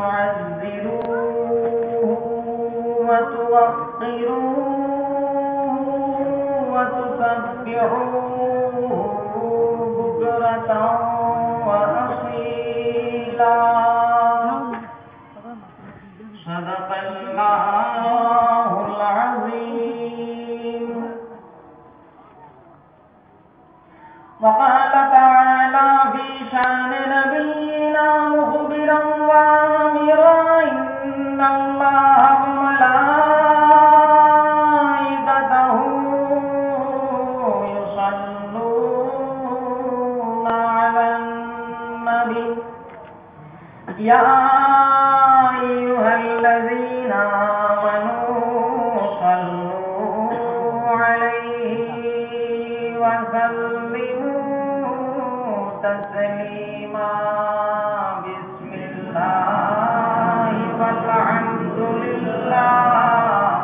تعزروه وتوقروه وتسبحوه بكرة وأصيلا صدق الله العظيم. وقال تعالى في شان نبينا مخبرا وآمرا إن الله وملائكته يصلون على النبي يا أيها الذين آمنوا صلوا عليه وسلموا تسليما. بسم الله والحمد لله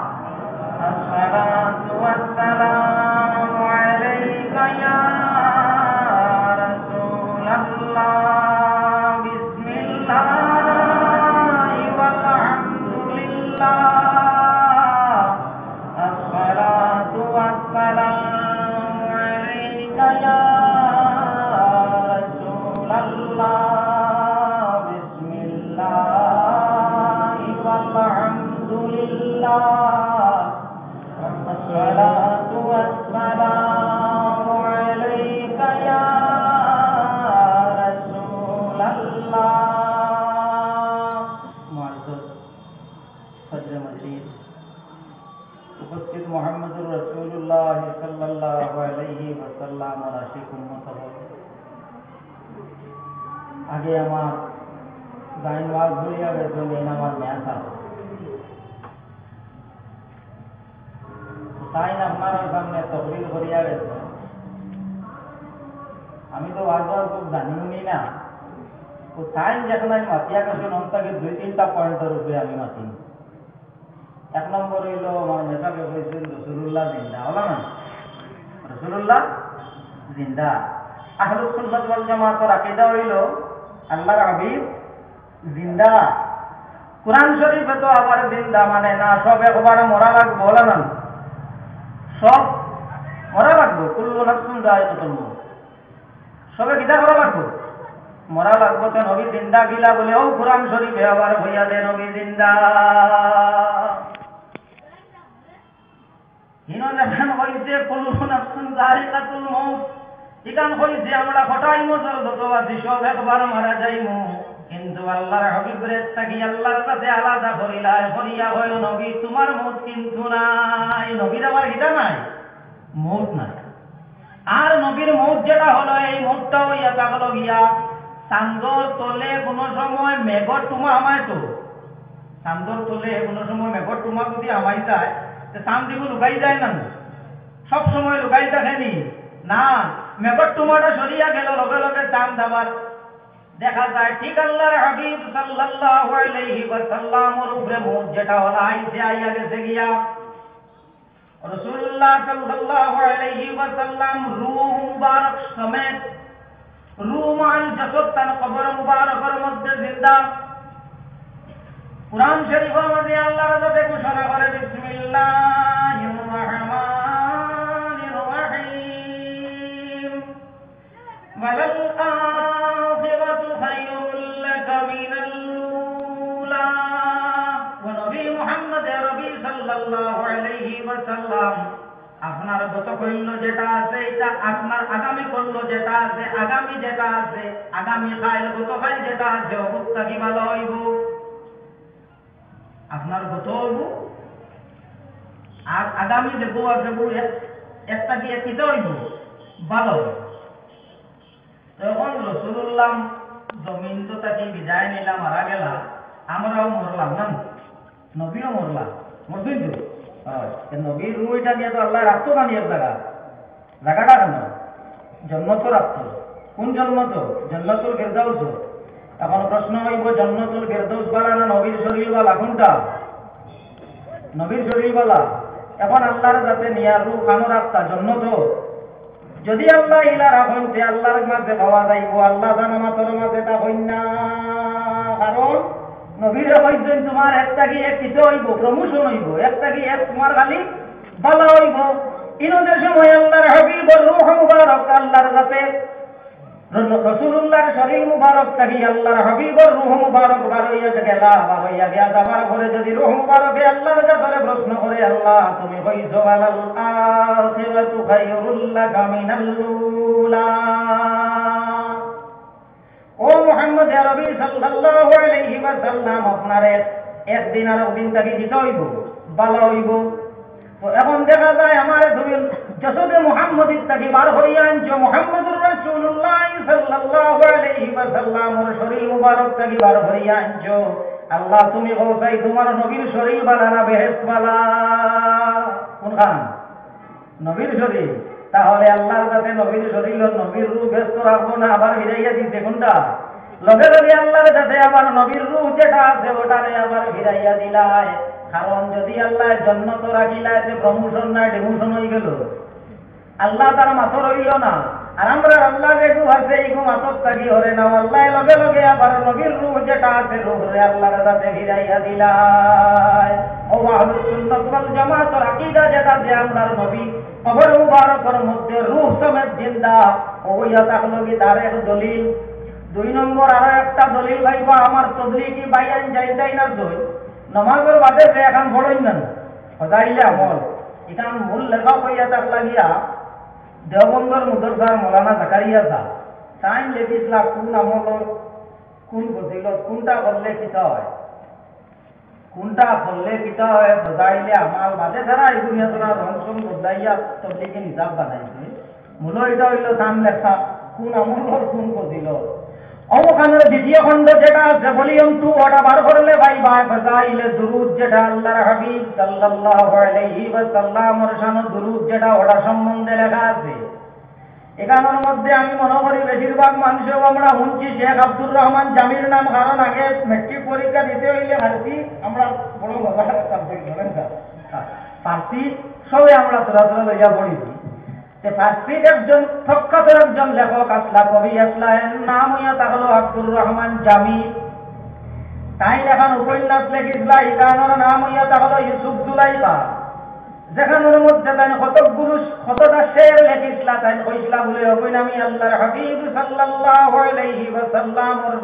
الصلاة والسلام عليك يا رسول الله. بسم الله والحمد لله الصلاة والسلام عليك يا رسول الله. بسم الله والحمد لله الصلاة والسلام عليك يا رسول الله. معزز صدر مجلس উপস্থিত মুহাম্মদুর রাসূলুল্লাহ সাল্লাল্লাহু আলাইহি ওয়াসাল্লাম আশিক উম্মত। আগে আমার গাইন ওয়াজ হইয়া গেছে, আমার ম্যাথ আছে তাই আপনার সামনে তকরির করিয়া গেছে। আমি তো ওয়াজ খুব জানিনি না, তো তাই যখন আমি মাতিয়া গেছেন তাকে 2-3টা পয়েন্টের উপরে আমি মাতি। 1 নম্বর হইল আমার নেতাকে হয়েছেন রসুল্লাহ জিন্দা, হলো না? রসুল্লাহ জিন্দা। আহলুস সুন্নাত ওয়াল জামাতের আকীদা হইল আল্লাহর হাবিব জিন্দা। কুরআন শরীফে তো আবার জিন্দা মানে না, সব একবারে মরা লাগবে, হলো না? সব মরা লাগবে। কুল্লু নাফসিন যায়কাতুল মউত, সবে কিতা করা লাগবে? মরা লাগবে। তো নবী জিন্দা গিলা বলে ও কুরআন শরীফে আবার হইয়া দে নবী জিন্দা। হিনো যখন হইছে কুল্লু নাফসিন যায়কাতুল মউত, ইকান হইছে আমরা ফটাইমো যতবাদি সব একবার মারা যাইমু, কিন্তু আল্লাহর হাবিবের তাকি আল্লাহর কাছে আলাদা করিলাই করিয়া হইল নবী তোমার মউত কিন্তু নাই। নবীর আবার কিটা নাই? মউত নাই। আর নবীর মউত যেটা হলো এই মউতটা হইয়া থাকলো গিয়া চান্দর তলে কোনো সময় মেঘর টুমা আমায়। তো চান্দর তলে কোনো সময় মেঘর টুমা যদি আমাই যায় চান্দিগু লুকাই যায় না? সব সময় লুকাই থাকেনি না, মেঘর টুমাটা সরিয়া গেল লগে লগে চাঁদ আবার দেখা যায়। ঠিক আল্লাহর হাবিব সাল্লাল্লাহু আলাইহি ওয়াসাল্লামের উপরে মউত যেটা হলো আইছে আইয়া গেছে গিয়া। রাসূলুল্লাহ সাল্লাল্লাহু আলাইহি ওয়াসাল্লাম রূহ মুবারক সমেত রূহ মাল জাসদ তার কবর মুবারকের মধ্যে জিন্দা। কুরআন শরীফের মধ্যে আল্লাহ রাতে ঘোষণা করে বিসমিল্লাহির রহমানির রহিম ওয়ালাল আখিরাতু খায়রুল লাকা মিনাল উলা। ওয়া নবী মুহাম্মদ নবী সাল্লাল্লাহু আলাইহি ওয়াসাল্লাম আপনার গত কইল যেটা আছে এটা আপনার আগামী করল যেটা আছে, আগামী যেটা আছে, আগামী খাইল গত খাইল যেটা আছে অবস্থা কি ভালো হইব? আপনার গত হইব আর আগামী দেবো আর দেবো একটা কি একইটা হইব ভালো হইব। তখন রাসূলুল্লাহ জমিন তো তাকে বিদায় নিলা, মারা গেলা, আমরাও মরলাম না, নবীও মরলাম, মরবেন তো। নবীর রুইটা নিয়ে তো আল্লাহ রাখতো না নিয়ে জায়গাটা কেন? জন্নত রাখতো। কোন জন্নত? জন্নতুল ফেরদাউস। এখন প্রশ্ন হইব জন্নতুল ফেরদাউস বালা না নবীর শরীর বালা? কোনটা? নবীর শরীর বালা। এখন আল্লাহর যাতে নিয়া রূহ খানো রাস্তা জন্নত। যদি আল্লাহ ইলা রাখেন যে আল্লাহর মাঝে পাওয়া যাইব, আল্লাহ জানা মাতর মাঝে তা হইন না। কারণ নবীরে কইছেন তোমার একটা কি এক কিছু হইব, প্রমোশন হইব, একটা কি এক তোমার খালি ভালো হইব। ইনদের সময় আল্লাহর হাবিবর রূহ মুবারক আল্লাহর কাছে রাসূলুল্লাহর শরীর মুবারক থাকি আল্লাহর হাবিবর রূহ মুবারক বার হইয়া গেলা, বার হইয়া গিয়া যাবার পরে যদি রূহ মুবারকে আল্লাহর কাছে প্রশ্ন করে, আল্লাহ তুমি কইছো আলাল আখিরাতু খায়রুল লাকা মিনাল উলা, ও মুহাম্মদ আরবি সাল্লাল্লাহু আলাইহি ওয়াসাল্লাম আপনারে একদিন আর একদিন থাকি দিতে হইব, ভালো হইব। তো এখন দেখা যায় আমার তুমি যশোদে মুহাম্মদির থাকি বার হইয়া আনছো, মুহাম্মদুর রাসূলুল্লাহ সাল্লাল্লাহু আলাইহি ওয়াসাল্লামের শরীর মুবারক থাকি বার হইয়া আনছো। আল্লাহ তুমি কওসাই তোমার নবীর শরীর বালা না বেহেশত বালা? কোনখান? নবীর শরীর। তাহলে আল্লাহর কাছে নবীর শরীর নবীর রূহ ব্যস্ত রাখবো না, আবার ফিরাইয়া দিতে কোনটা? লগে লগে আল্লাহর কাছে আবার নবীর রূহ যেটা আছে ওটারে আবার ফিরাইয়া দিলায়। কারণ যদি আল্লাহ জন্নত রাখিলায় যে প্রমোশন না ডিমোশন হয়ে গেল, আল্লাহ তার মাথর হইল না। আর আমরা আল্লাহ যেটু আছে এইগু মাথর থাকি হরে না, আল্লাহ লগে লগে আবার নবীর রূহ যেটা আছে রূহরে আল্লাহর কাছে ফিরাইয়া দিলায়। ও আহলুস সুন্নাত ওয়াল জামাতের আকীদা যেটা যে আমরার নবী কবর মুবারকের মধ্যে রূহ সমেত জিন্দা, ওইয়া থাকলো কি তার এক দলিল। 2 নম্বর আরো একটা দলিল ভাইবা আমার তবলিগি বাইয়ান যাইতাই না জয় নমাজের বাদে যে এখন পড়েন না সদাইলে আমল এখান মূল লেখা হইয়া তার লাগিয়া দেওবন্দর মুদরসার মৌলানা জাকারিয়া সাহেব টাইম লেখিসলা কোন আমল কোন ফজিলত কোনটা করলে কিতা হয়, কোনটা করলে কিতা হয় সদাইলে আমাল বাদে ছাড়া এই দুনিয়া তোরা রংসং বদলাইয়া তবলিগি হিসাব বানাইছে। মূল এটা হইল টাইম লেখা কোন আমল কোন ফজিলত। অবখানের দ্বিতীয় খণ্ড যেটা আছে ভলিউম 2 ওটা বার করলে ভাই ফাজাইলে দুরুদ যেটা আল্লাহর হাবিব সাল্লাল্লাহু আলাইহি ওয়াসাল্লামের শানে দুরুদ যেটা ওটা সম্বন্ধে লেখা আছে। এখানের মধ্যে আমি মনে করি বেশিরভাগ মানুষও আমরা শুনছি শেখ আব্দুর রহমান জামির নাম, কারণ আগে মেট্রিক পরীক্ষা দিতে হইলে ফার্সি আমরা বড় মজার সাবজেক্ট ধরেন ফার্সি সবে আমরা তোরা তোরা লইয়া পড়িছি। ফার্সির একজন প্রখ্যাত একজন লেখক আসলা কবি আসলা, এর নাম হইয়া থাকলো আব্দুর রহমান জামি। তাই এখন উপন্যাস লেখিসলা, ইকানোর নাম হইয়া থাকলো ইউসুফ জুলাইকা। যেখানের মধ্যে তাই কতটা শের লেখিসলা, তাই কইসলা বলে হবেন আমি আল্লাহর হাবিব সাল্লাল্লাহু আলাইহি ওয়াসাল্লামের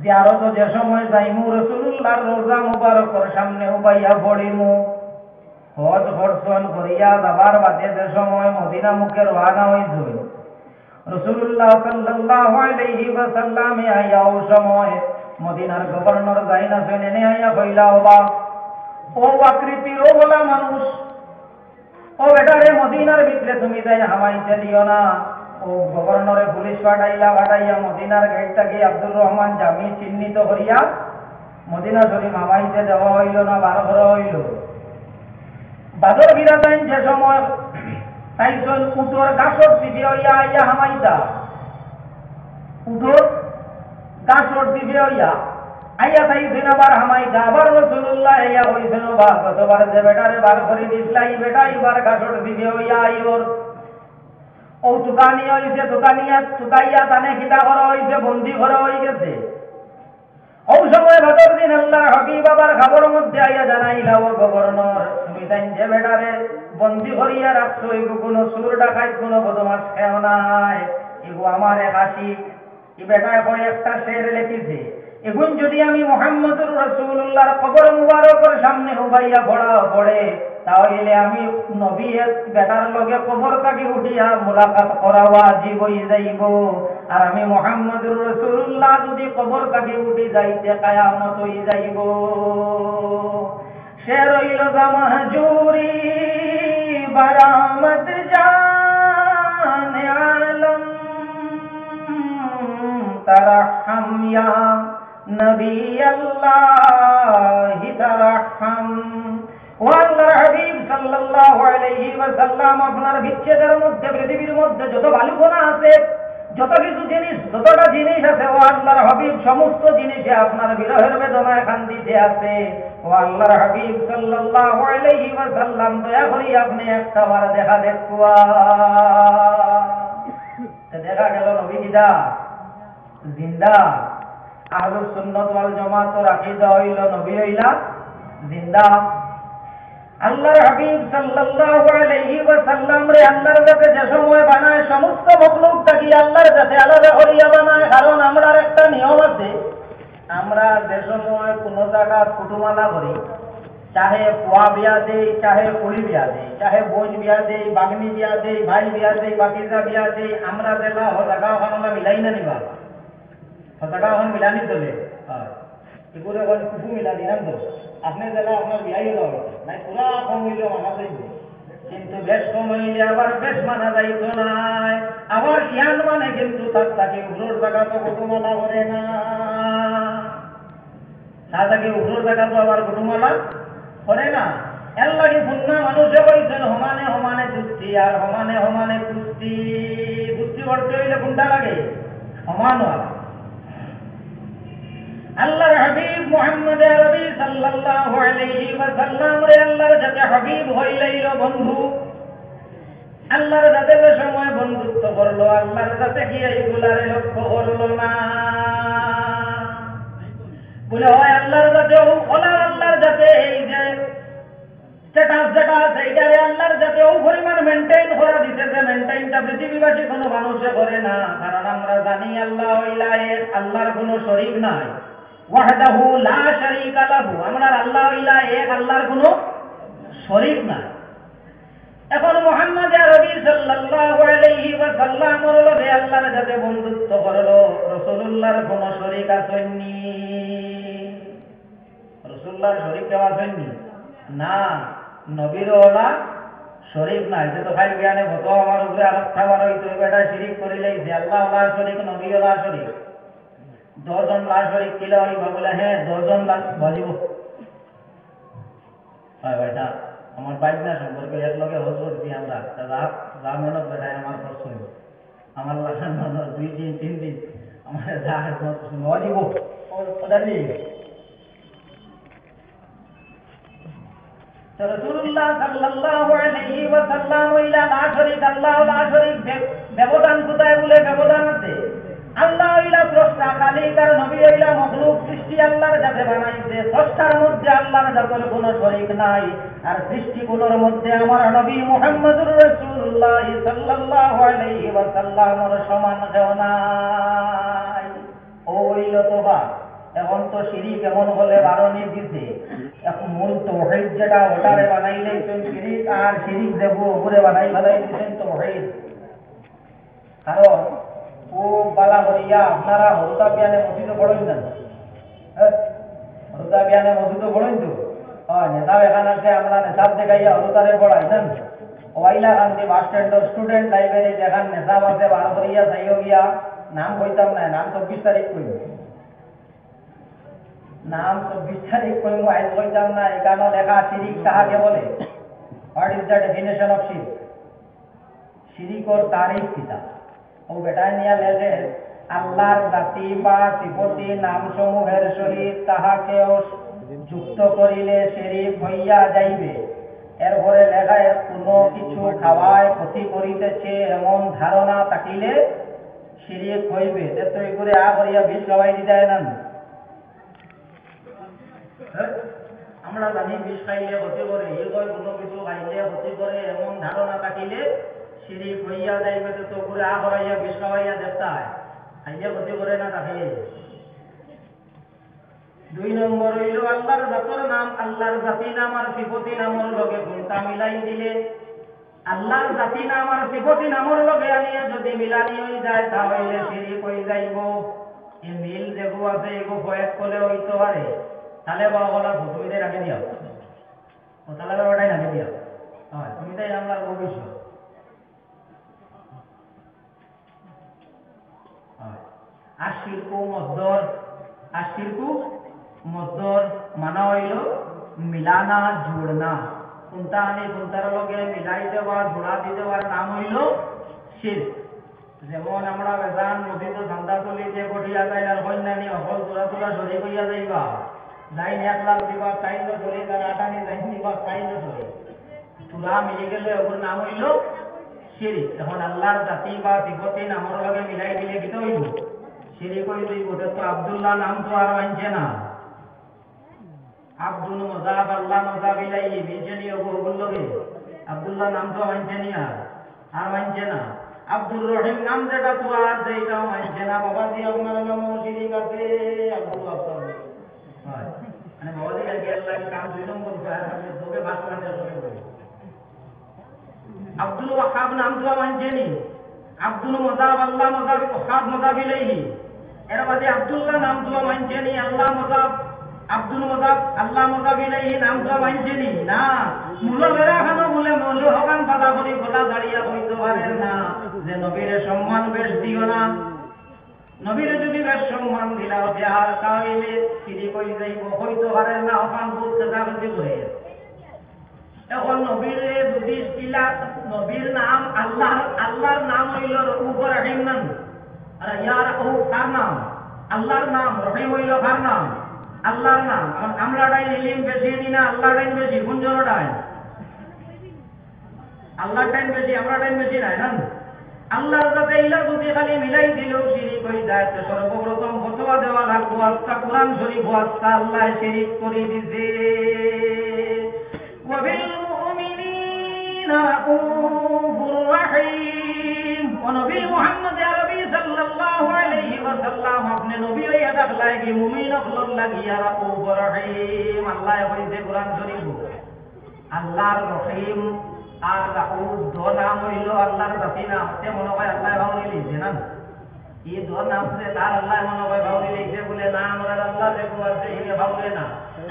জিয়ারত যে সময় যাইমু, রাসূলুল্লাহর রওজা মুবারকের সামনে উবাইয়া পড়িমু। হজ বর্ষণ করিয়া যাবার বাদে যে সময় মদিনা মুখে রওনা হইছে, রাসূলুল্লাহ সাল্লাল্লাহু আলাইহি ওয়াসাল্লাম আইয়া ও সময় মদিনার গভর্নর যাইনা শুনে আইয়া কইলা, ও আকৃতির ও বলা মানুষ, ও বেটারে মদিনার ভিতরে তুমি যাই হামাইতে দিও না। ও গভর্নরে পুলিশ পাঠাইয়া মদিনার গেটটা গিয়ে আব্দুর রহমান জামি চিহ্নিত করিয়া মদিনা শরীফ হামাইতে দেওয়া হইল না, বার করা হইল। বাদর বিরাটাইন যে সময় তাইজন উটোর গাছর দিবে হইয়া আইয়া হামাইতা, উটোর গাছর দিবে হইয়া আইয়া তাইছেন আবার হামাইতা। আবার রাসূলুল্লাহ আইয়া কইছেন, বা কতবার যে বেটারে বার করে দিছলা এই বেটা এবার গাছর দিবে হইয়া আইওর। ও দোকানি হইছে, দোকানিয়া চুকাইয়া তানে কিতা করা হইছে, বন্দি করা হয়ে গেছে। ও সময় বাদর দিন আল্লাহর হাবিব আবার খবর মধ্যে আইয়া জানাইলা, ও গভর্নর তুমি তাই যে বেটারে বন্দি করিয়া রাখছো, এগু কোনো সুর ডাকাইত কোনো বদমাস খেও নাই, এগু আমার এক আশিক। এই বেটায় পরে একটা শের লেখিছে, এখন যদি আমি মুহাম্মদুর রাসূলুল্লাহর কবর মুবারকের সামনে হুবাইয়া পড়ে তাহলে আমি নবী বেটার লগে কবর থেকে উঠিয়া মুলাকাত করা ওয়াজিব হয়ে যাইব। আর আমি মুহাম্মদুর রাসূলুল্লাহ যদি কবর থেকে উঠি যাইতে কিয়ামত হয়ে যাইব। শের হইল মাহজুরি বারামত জানে আলম তারহাম ইয়া নবী আল্লাহ তারহাম। ও আল্লাহর হাবিব সাল্লাল্লাহু আলাইহি ওয়াসাল্লাম, আপনার বিচ্ছেদের মধ্যে পৃথিবীর মধ্যে যত ভালুকোনা আছে, যত কিছু জিনিস, যতটা জিনিস আছে, ও আল্লাহর হাবিব সমস্ত জিনিসে আপনার বিরহের বেদনায় কান্দিতে আছে। ও আল্লাহর হাবিব সাল্লাল্লাহু আলাইহি ওয়াসাল্লাম, দয়া করি আপনি একটা বার দেখা দেখুয়া। দেখা গেল নবী জিন্দা। আহলুস সুন্নাত ওয়াল জামাতের আকীদা হইল নবী হইলা জিন্দা। আল্লাহর হাবিব সাল্লাল্লাহু আলাইহি ওয়াসাল্লাম রে আল্লাহর কাছে যে সময় বানায় সমস্ত মখলুক থাকি আল্লাহর কাছে আলাদা করিয়া বানায়। কারণ আমরার একটা নিয়ম আছে, আমরা যে সময় কোনো জায়গা কুটুমালা করি, চাহে পোয়া বিয়া দেই, চাহে কুড়ি বিয়া দেই, চাহে বোন বিয়া দেই, বাগনি বিয়া দেই, ভাই বিয়া দেই, বাকিজা বিয়া দেই, আমরা যেলা জায়গা ওখানে মিলাই না নিবা, জায়গা ওখানে মিলানি চলে এগুলো এখন কুকু মিলা দিলাম তো আপনি যেলা আপনার বিয়াই হলো নাই পুরা কম হইলেও মানা যাইব, কিন্তু বেশ কম হইলে আবার বেশ মানা যাইত নাই। আবার ইয়ান মানে কিন্তু তার তাকে উগ্রর জায়গা তো কুটুমালা করে না, তাকে উগ্রর জায়গা তো আবার কুটুমালা করে না। এর লাগে পুন্না মানুষে বলছেন সমানে সমানে দুষ্টি আর সমানে সমানে কুস্তি। কুস্তি করতে হইলে কোনটা লাগে? সমান হওয়া। আল্লাহর হাবিব মুহাম্মদ আরবি সাল্লাল্লাহু আলাইহি ওয়াসাল্লাম রে আল্লাহর সাথে হাবিব হইলেইল বন্ধু। আল্লাহর সাথে যে সময় বন্ধুত্ব করলো, আল্লাহর সাথে কি এইগুলারে লক্ষ্য করলো না। বলে হয় আল্লাহর সাথে ওলার আল্লাহর সাথে এই যে স্ট্যাটাস যেটা আছে এইটারে আল্লাহর সাথে ও পরিমাণ মেনটেন করা দিতে, যে মেনটেনটা পৃথিবীবাসী কোনো মানুষে করে না। কারণ আমরা জানি আল্লাহ হইলা এক, আল্লাহর কোনো শরীক নাই। ওয়াহদাহু লা শারীকা লাহু, আমরা আল্লাহ হইলা এক, আল্লাহর কোনো শরীক নাই। এখন মুহাম্মদ আরবি সাল্লাল্লাহু আলাইহি ওয়াসাল্লাম লগে আল্লাহর সাথে বন্ধুত্ব করলো, রাসূলুল্লাহর কোনো শরীক আছেননি? রাসূলুল্লাহর শরীক কেউ আছেননি? না, নবীর ওলা শরীক নাই। যে তো খাই জ্ঞানে হতো আমার উপরে আরক্ষা বার হইতো, বেটা শিরিক করিলেই যে আল্লাহ ওলা শরীক, নবী ওলা শরীক। 10 জন লাশ শরীক কিলা হইবা? বলে হ্যাঁ 10 জন লাশ বাজিব। হয় বেটা আমার বাইক না সম্পর্কে এক লগে হজ করছি আমরা, যা মেহনত বেটায় আমার খরচ হইব, আমার লাখান 2 দিন 3 দিন আমার যা বাজিব ওটা নিয়ে। রাসূলুল্লাহ সাল্লাল্লাহু আলাইহি ওয়াসাল্লাম ইলা লা শরীক, আল্লাহ লা শরীক। ব্যবধান কোথায়? বলে ব্যবধান আছে। আল্লাহ ইলা স্রষ্টা, খালিকার নবী ইলা মখলুক, সৃষ্টি আল্লাহর কাছে বানাইছে। স্রষ্টার মধ্যে আল্লাহর যাতে কোনো শরীক নাই, আর সৃষ্টিগুলোর মধ্যে আমার নবী মুহাম্মদুর রাসূলুল্লাহ সাল্লাল্লাহু আলাইহি ওয়াসাল্লামের সমান কেউ নাই। ওইল তোবা। এখন তো শিরিক এমন হলে বারণি দিছে। এখন মূল তাওহীদ যেটা ওটারে বানাইলেই তো শিরিক, আর শিরিক দেব উপরে বানাই ফেলাই দিছেন তাওহীদ। কারণ ও বালা হইয়া আপনারা হরুদা বিয়ানে মসজিদে পড়েন না? হরুদা বিয়ানে মসজিদে পড়েন তো? হয় নেশাব এখান আছে, আমরা নেশাব দেখাইয়া হরুদারে পড়াইছেন। ওয়াইলা কান্তি বাস স্ট্যান্ডের স্টুডেন্ট লাইব্রেরি যেখান নেশাব আছে বার করিয়া যাইও গিয়া, নাম কইতাম না, নাম 24 তারিখ কইব, নাম 24 তারিখ কইব, আইন কইতাম না। এখানে লেখা শিরিক কাহাকে বলে? What is the definition of শিরিক? শিরিকর তারিখ কিতা? ও বেটায় নিয়া লেখে আল্লাহর জাতি বা সিফতি নামসমূহের সহিত তাহাকেও যুক্ত করিলে শিরিক হইয়া যাইবে। এরপরে লেখায় কোনো কিছু খাওয়ায় ক্ষতি করিতেছে এমন ধারণা থাকিলে শিরিক হইবে। তো এই করে আ করিয়া বিষ খাওয়াই দিতে না। আমরা জানি বিষ খাইলে ক্ষতি করে, এই কয় কোনো কিছু খাইলে ক্ষতি করে এমন ধারণা থাকিলে শিরিক হইয়া যাইবে। তো করে আ করাইয়া বিষ খাওয়াইয়া দেখতে হয়, খাইলে ক্ষতি করে না তাকে। 2 নম্বর হইল আল্লাহর জাতর নাম, আল্লাহর জাতি নাম আর সিফতি নামর লগে কোনটা মিলাই দিলে, আল্লাহর জাতি নাম আর সিফতি নামর লগে আনিয়ে যদি মিলানি হয়ে যায় তাহলে শিরিক হয়ে যাইব। এই মিল যেগুলো আছে এগুলো কয়েক করলে হইতে পারে। তাহলে বাবা তুমি রাখে দিও, ও তাহলে ওটাই রাখে দিও। হয় তুমি তাই আল্লাহর ভবিষ্যৎ। আর শিরকু মজদর, আর শিরকু মজদর মানা হইল মিলানা জোড়না। কোনটা আনি কোনটার লগে মিলাই দেওয়া জোড়া দিয়ে দেওয়ার নাম হইল শিরক। যেমন আমরা বেজান মসজিদ ধান্দা চলি যে গঠিয়া যায় আর কন্যানি অকল জোড়া জোড়া সরি কইয়া যাইবা, লাইন 1 লাখ দিবা তাই সরি, তার আটানি লাইন দিবা তাই সরি, চূড়া মিলে গেলে ওর নাম হইল শিরক। এখন আল্লাহর জাতি বা সিফতি নামর লগে মিলাই দিলে কি হইব? শিরিক হই দুই বছর তো আব্দুল্লাহ নাম তো আর মানছে না। আব্দুল মুজাব আল্লাহ মুজাব ইলাইহি বিজনিও বহুল লগে আব্দুল্লাহ নাম তো মানছে নি আর মানছে না। আব্দুর রহিম নাম যেটা তো আর যেটাও মানছে না। বাবা জি আপনার নাম শিরিক আছে আব্দুল ওয়াহাব হয় মানে বাবা জি কালকে আল্লাহ কাম 2 নম্বর করে আপনি তোকে ভাগ করে দেবেন। আব্দুল ওয়াহাব নাম তো মানছে নি। আব্দুল মুজাব আল্লাহ মুজাব ওয়াহাব মুজাব ইলাইহি এর বাদে আব্দুল্লাহ নাম তো মানছে নি। আল্লাহ মুজাব আব্দুল মুজাব আল্লাহ মুজাব ইলাইহি নাম তো মানছে নি না। মুলামেরা খানো বলে মৌলু হকান পাতা করি গলা দাঁড়িয়ে হইতে পারে না যে নবীরে সম্মান বেশ দিও না। নবীরে যদি বেশ সম্মান দিলাও দেহার তাহলে শিরিক হই যাইব হইতে পারে না। হকান বলতে থাকতে করে এখন নবীরে যদি কিলা নবীর নাম আল্লাহর নাম হইল রউফ রহিম নাম আর ইয়া রউফ কার নাম? আল্লাহর নাম। রহিম হইল কার নাম? আল্লাহর নাম। আমরা ডাই ইলম বেশি নি না আল্লাহ ডাই বেশি? কোন জোড়াটাই? আল্লাহ টাইম বেশি আমরা টাইম বেশি নাই না। আল্লাহর সাথে ইলা যদি খালি মিলাই দিলেও শিরিক হয়ে যায়। তো সর্বপ্রথম ফতোয়া দেওয়া লাগবো আজকা কোরআন শরীফ আজকা আল্লাহ শিরিক করে দিছে। ওয়াবিল মুমিনিনা রাউফুর রহিম। ও নবী মুহাম্মদ আরবি সাল্লাল্লাহু আলাইহি ওয়াসাল্লাম আপনি নবী হইয়া ডাকলাই কি মুমিন হল লাগিয়া রাউফুর রহিম। আল্লাহ বলেছে কোরআন শরীফ আল্লাহর রহিম আর রাউফ দো নাম হইল আল্লাহর জাতি নাম। তে মনে হয় আল্লাহ ভাউরি লিখছে না এই দো নাম সে তার আল্লাহ মনে হয় ভাউরি লিখছে বলে না আমরা আল্লাহ দেখো আছে হিলে ভাউরে না।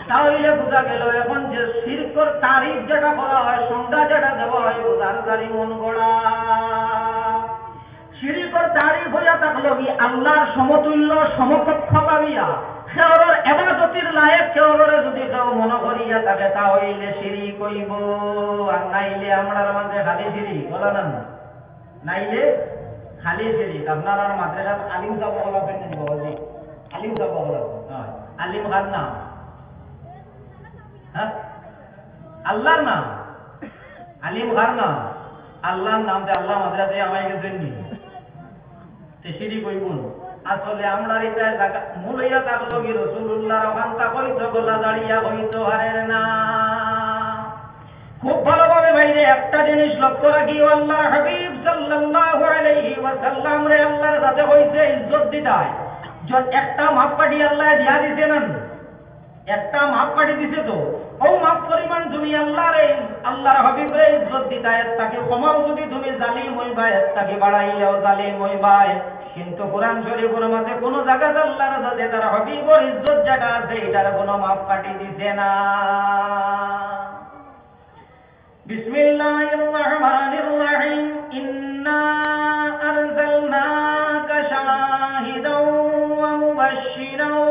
তাহলে বোঝা গেল এখন যে শিরকর তারিফ যেটা করা হয় সংজ্ঞা যেটা দেওয়া হয় বোঝার জারি মন গড়া। শিরকর তারিফ হইয়া থাকলো কি আল্লাহর সমতুল্য সমকক্ষ পাবিয়া কেউর ইবাদতের লায়েক কেউরে যদি কেউ মনে করিয়া থাকে তাহলে শিরিক হইব। আর নাইলে আমরার মাঝে খালি শিরিক বলা না নাইলে খালি শিরিক। আপনার মাদ্রাসাত আলিম সাহেব বলাবেন না বাবাজি? আলিম সাহেব বলাবেন আলিম কার নাম? হ্যাঁ আল্লাহর নাম। আলিম কার নাম? আল্লাহর নাম। আল্লাহ মাদ্রাসায় আমায় গেছেন নি তে শিরিক হইব না। আসলে আমরা এটা মূল হইয়া থাকলো কি রাসূলুল্লাহর ওখানটা হইতো গলা দাঁড়িয়া হইতো হারের না। খুব ভালোভাবে ভাইরে একটা জিনিস লক্ষ্য রাখি আল্লাহর হাবিব সাল্লাল্লাহু আলাইহি ওয়াসাল্লাম রে আল্লাহর সাথে হইছে ইজ্জত দিতাই। যত একটা মাপকাঠি আল্লাহ দিয়া দিছে না একটা মাপকাঠি দিছে তো ও মাপ পরিমাণ তুমি আল্লাহর হাবিবরে ইজ্জত দিতাই। তাকে ক্ষমাও যদি তুমি জালিম হইবা তাকে বাড়াইলেও জালিম হইবা। কিন্তু কোরআন শরীফের মধ্যে কোন জায়গাতে আল্লাহর সাথে তার হাবিবের ইজ্জত যেটা আছে এটার কোনো মাপকাঠি দিছে না। বিসমিল্লাহির রহমানির রহিম। ইন্না আরসালনাকা শাহিদাও ওয়া মুবাশশিরাও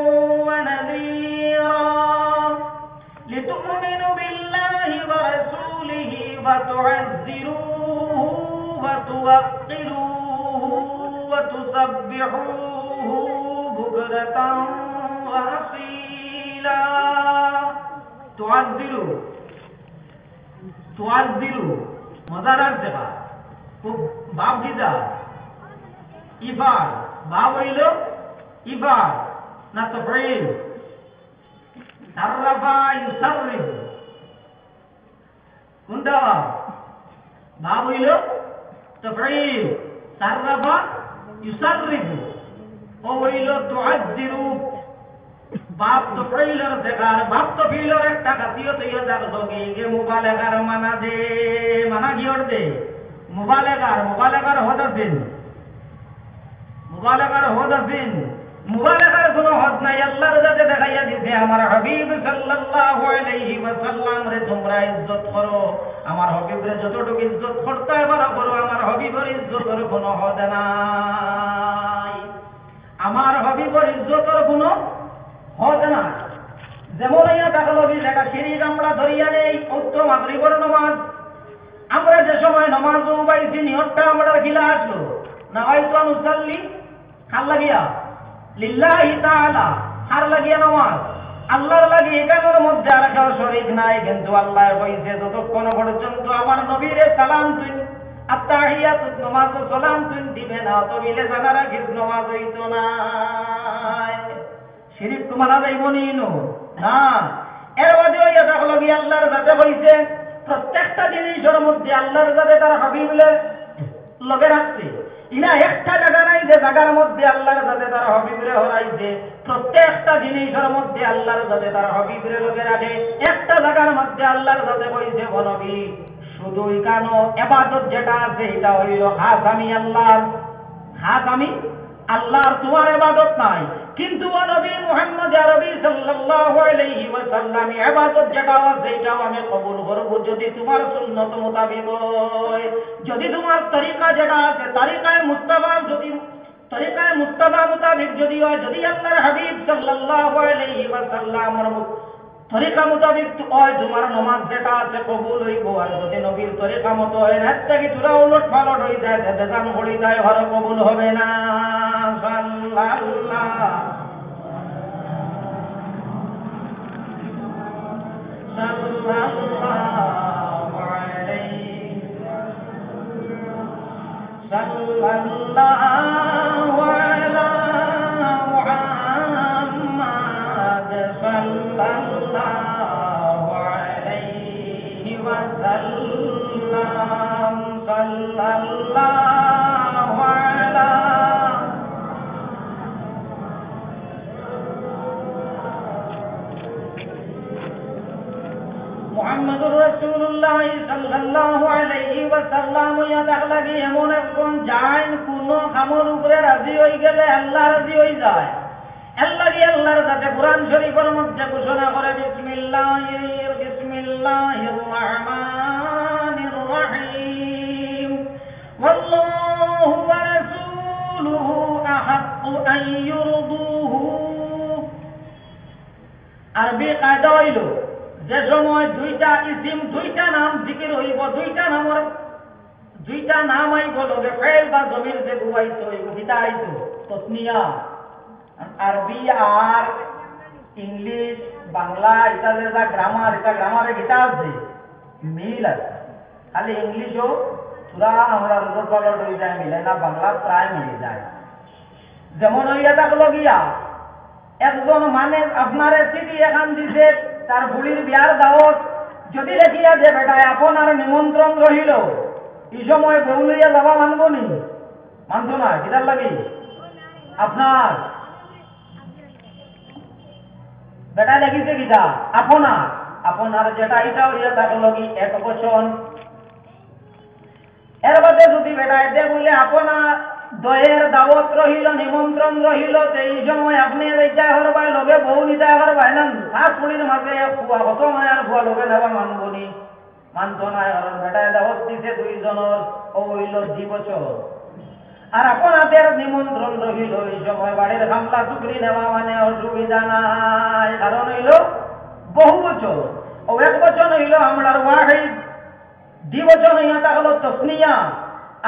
ওয়া নাযীরা লিতু'মিনু বিল্লাহি ওয়া রাসূলিহি ওয়া তু'আযজিরুহু ওয়া তুওয়াক্কিরুহু ওয়া তুসাব্বিহুহু বুকরাতান ওয়া আসীলা। তুআযজিরু মজাদার দেখা খুব বাপ দিদা ইফাল বাপ হইল ইফাল না তাফঈল। সাররাফা ইউসাররিফ কোনটা বাপ হইল তাফঈল সাররাফা ইউসাররিফ ও হইল তুআযজিরু বাপ তো ফিলের দেখার বাপ তো ফিলের একটা খাসিয়ত হইয়া থাকতো কি যে মুবালেগার মানা দে মানা গিয়র দে মুবালেগার হদ আছেন মুবালেগার কোনো হদ নাই। আল্লাহর যাতে দেখাইয়া দিছে আমার হাবিব সাল্লাল্লাহু আলাইহি ওয়াসাল্লাম রে তোমরা ইজ্জত করো। আমার হাবিবরে যতটুকু ইজ্জত করতে পারো করো। আমার হাবিবের ইজ্জতের কোনো হদ নাই। আমার হাবিবের ইজ্জতের কোনো হদ না। যেমন ইয়া থাকলো সেটা শিরিক আমরা ধরিয়া নেই। উত্তম মাগরিবের নামাজ আমরা যে সময় নামাজ উবাইছি নিয়তটা আমরা গিলা আসলো না হয়তো নুসাল্লি কার লাগিয়া লিল্লাহি তাআলা কার লাগিয়া নামাজ আল্লাহর লাগি। এটার মধ্যে আর কেউ শরীক নাই। কিন্তু আল্লাহ কইছে যতক্ষণ পর্যন্ত আমার নবীরে সালাম তুই আত্তাহিয়াতুত নামাজ সালাম তুই দিবে না তো বিলে জানারা কি নামাজ হইতো না শিরিক তোমার যাইব নিনো না এর বাদে হইয়া থাকলো কি আল্লাহর সাথে হইছে প্রত্যেকটা জিনিসের মধ্যে আল্লাহর সাথে তার হাবিবের লগে রাখছে ইনা একটা জায়গা নাই যে জায়গার মধ্যে আল্লাহর সাথে তার হাবিবরে হরাইছে প্রত্যেকটা জিনিসের মধ্যে আল্লাহর সাথে তার হাবিবরে লগে রাখে একটা জায়গার মধ্যে আল্লাহর সাথে কইছে নবী শুধুই কেন ইবাদত যেটা আছে এটা হইল খাস আমি আল্লাহর খাস আমি আল্লাহর তোমার ইবাদত নাই কিন্তু নবী মুহাম্মদ আরবি সাল্লাল্লাহু আলাইহি ওয়াসাল্লাম ইবাদত যেটা আছে এটাও আমি কবুল করব যদি তোমার সুন্নত মোতাবেক হয় যদি তোমার তরিকা যেটা আছে তরিকায়ে মুস্তাফা মোতাবেক যদি হয় যদি আল্লাহর হাবিব সাল্লাল্লাহু আলাইহি ওয়াসাল্লামের তরিকা মোতাবেক হয় তোমার নামাজ যেটা আছে কবুল হইব আর যদি নবীর তরিকা মতো হয় না থেকে তোরা উলট পালট হয়ে যায় বেদান হয়ে যায় হর কবুল হবে না মুহাম্মদুর রাসূলুল্লাহ সাল্লাল্লাহু আলাইহি ওয়াসাল্লাম ইয়া লাগি এমন একজন জান কোন কামর উপরে রাজি হই গেলে আল্লাহ রাজি হই যায় আল্লাহর সাথে কুরআন শরীফের মধ্যে ঘোষণা করে বিসমিল্লাহির রহমানির রহিম ওয়াল্লাহু ওয়া রাসূলুহু আহাক্কু আন ইউরদুহু আরবি কায়দা হইল যে সময় দুইটা ইসিম দুইটা নাম জিকির হইব দুইটা নাম আইব লগে ফেল বা জমির যে বুয়াইতো এটা আইতো তসনিয়া আরবি আর ইংলিশ বাংলা এটা যে গ্রামারে গীতা আছে মিল আছে খালি ইংলিশও পুরা আমরা রোড পালট হয়ে যায় মিলে না বাংলা প্রায় মিলে যায় যেমন হইয়া থাকলো গিয়া একজন মানে আপনার চিঠি এখান দিছে তার বুড়ির বিয়ার দাওয়াত যদি দেখিয়া যে বেটায় আপনার নিমন্ত্রণ রহিল এই সময় বউ লইয়া যাবা মানবো নি মানতো না কিতার লাগি আপনার বেটায় লাগিছে কিতা আপনার যেটা এটা হইয়া থাকলো কি এক বচন এর বাদে যদি বেটায় দে বললে আপনার দয়ের দাওয়াত রহিল নিমন্ত্রণ রহিল এই সময় আপনি যাইতা হরবাই লগে বউ নিতা হরবাই না শ্বাস পুলির মাঝে ফুয়া কত মায়ার ফুয়া লগে নেওয়া মানবনি মানতো না হরণ বেটায় দাওয়াত দিছে দুইজনের ও হইল 2 বছর আর আপনাদের নিমন্ত্রণ রহিল এই সময় বাড়ির হামলা টুকরি নেওয়া মানে অসুবিধা নাই কারণ হইল বহু বছর ও 1 বছর হইল আমরার ওয়াহিদ 2 বছর হইয়া থাকলো তসনিয়া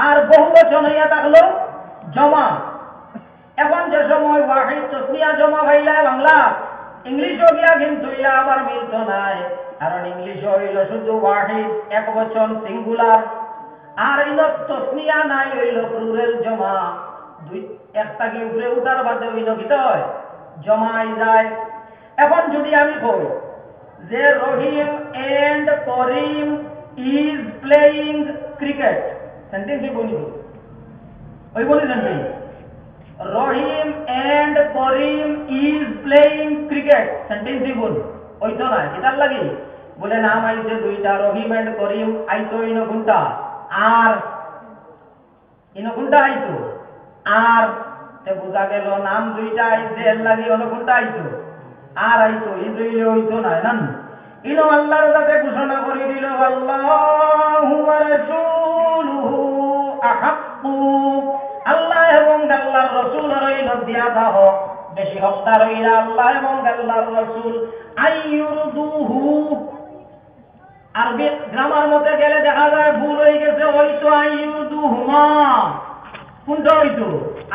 আর বহু বছর হইয়া থাকলো জমা এখন যে সময় ওয়াহিদ তসনিয়া জমা ভাইলা বাংলা ইংলিশও গিয়া কিন্তু ইয়া আবার মিলতো নাই কারণ ইংলিশ হইল শুধু ওয়াহিদ 1 বছর সিঙ্গুলার আর হইল তসনিয়া নাই হইল প্লুরাল জমা দুই একটা কি উপরে উঠার বাদে হইল কি হয় জমাই যায় এখন যদি আমি কই যে Rahim and Karim is playing cricket sentence কি বলি ওই বলি জানবি Rahim and Karim is playing cricket sentence কি বল ওই তো না কিতার লাগি বলে নাম আইছে দুইটা রহিম এন্ড করিম আইতো ইনো ঘন্টা আর ইনো ঘন্টা আইতো আর তে বুঝা গেল নাম দুইটা আইছে এর লাগি অন্য ঘন্টা আইতো আর আইতো এই দুইলে হইতো না জান ইনো আল্লাহর কাছে ঘোষণা করে দিল আল্লাহু ওয়া রাসূলুহু আহাক্কু আল্লাহ এবং আল্লাহর রাসূল হইল দিয়া দাও বেশি হকদার হইলা আল্লাহ এবং আল্লাহর রাসূল আইয়ুরদুহু আরবি গ্রামার মতে গেলে দেখা যায় ভুল হয়ে গেছে হয়তো আইয়ুরদুহুমা কোনটা হইতো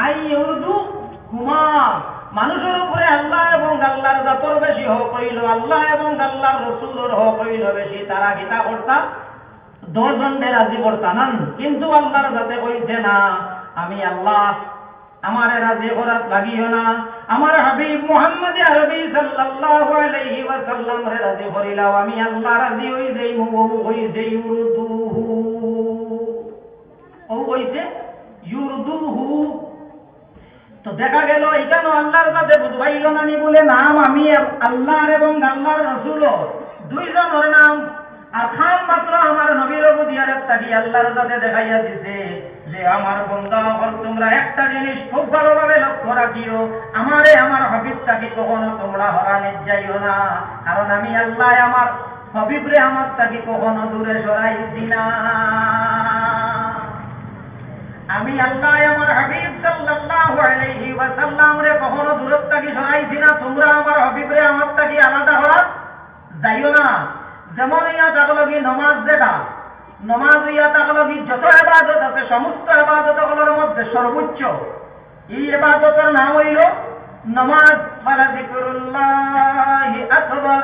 আইয়ুরদুহুমা মানুষের উপরে আল্লাহ এবং আল্লাহর জাতর বেশি হক হইল আল্লাহ এবং আল্লাহর রাসূলের হক হইল বেশি তারা গীতা করতা দশজনকে রাজি করতানান, কিন্তু আল্লাহর যাতে কইছে না আমি আল্লাহ আমারে রাজি করাত লাগিও না, আমার হাবিব মুহাম্মদ আরবি সাল্লাল্লাহু আলাইহি ওয়াসাল্লাম রে রাজি করিলাও, আমি আল্লাহ রাজি হই দেই মু হইছে ইউরদুহু, ও হইছে ইউরদুহু। তো দেখা গেল এখানে আল্লাহর কাছে বুঝাইল না নি বলে নাম আমি আল্লাহর এবং আল্লাহর রাসূল দুইজনের নাম, আর খান মাত্র আমার নবীর বুদিয়ার তাকি আল্লাহর কাছে দেখাইয়া দিছে যে আমার বান্দা হল তোমরা একটা জিনিস খুব ভালোভাবে লক্ষ্য রাখিও, আমারে আমার হাবিবটাকে কখনো তোমরা হরানি যাইও না, কারণ আমি আল্লাহ আমার হাবিবরে আমার তাকে কখনো দূরে সরাইছি না। আমি আল্লাহ আমার হাবিব সাল্লাল্লাহু আলাইহি ওয়াসাল্লাম রে কখনো দূরত থেকে সরাইছি না, তোমরা আমার হাবিবরে আমার থেকে আলাদা হওয়া যাইও না। যেমন ইয়া তাকলগি নমাজ, যেটা নমাজ ইয়া তাকলগি যত ইবাদত আছে সমস্ত ইবাদতগুলোর মধ্যে সর্বোচ্চ এই ইবাদতের নাম হইল নমাজ। ওয়ালা যিকরুল্লাহি আকবার।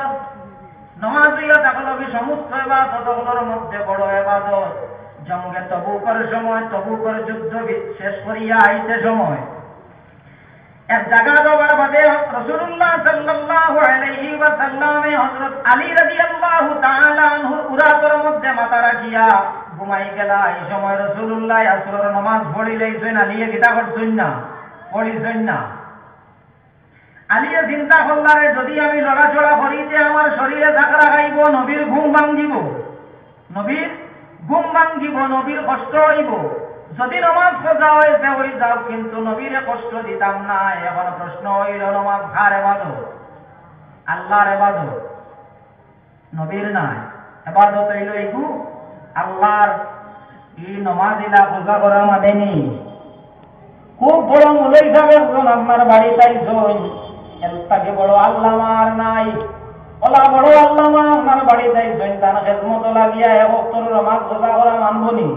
নমাজ ইয়া তাকলগি সমস্ত ইবাদতগুলোর মধ্যে বড় ইবাদত। জঙ্গে তবুকের সময়, তবুকের যুদ্ধ শেষ করিয়া আইতে সময় এক জায়গা যাওয়ার বাদে রাসূলুল্লাহ সাল্লাল্লাহু আলাইহি ওয়াসাল্লামে হযরত আলী রাদিয়াল্লাহু তাআলা আনহুর উরাতের মধ্যে মাথা রাখিয়া ঘুমাই গেলা। এই সময় রাসূলুল্লাহ আসরের নামাজ পড়িলেন, আলিয়ে গীতা করছেন না, পড়িছেন না। আলিয়ে চিন্তা করলারে যদি আমি লড়াচড়া করিতে আমার শরীরে ধাক্কা খাইব, নবীর ঘুম ভাঙ্গিব, নবীর ঘুম ভাঙ্গিব, নবীর কষ্ট হইব। যদি নমাজ খোঁজা হয়েছে হয়ে যাও, কিন্তু নবীরে কষ্ট দিতাম না। এখন প্রশ্ন হইল নমাজ কার ইবাদত? আল্লাহর ইবাদত, নবীর নাই। ইবাদত হইল এইগু আল্লাহর। এই নমাজ ইলা খোঁজা করা মানে নি। খুব বড় মুলাই সাহেব একজন আপনার বাড়ি তাইছেন, এলতাকে বড় আল্লামা আর নাই, ওলা বড় আল্লামা আপনার বাড়ি তাইছেন, তার খেদমত লাগিয়া এক অক্তর নমাজ খোঁজা করা মানবনি।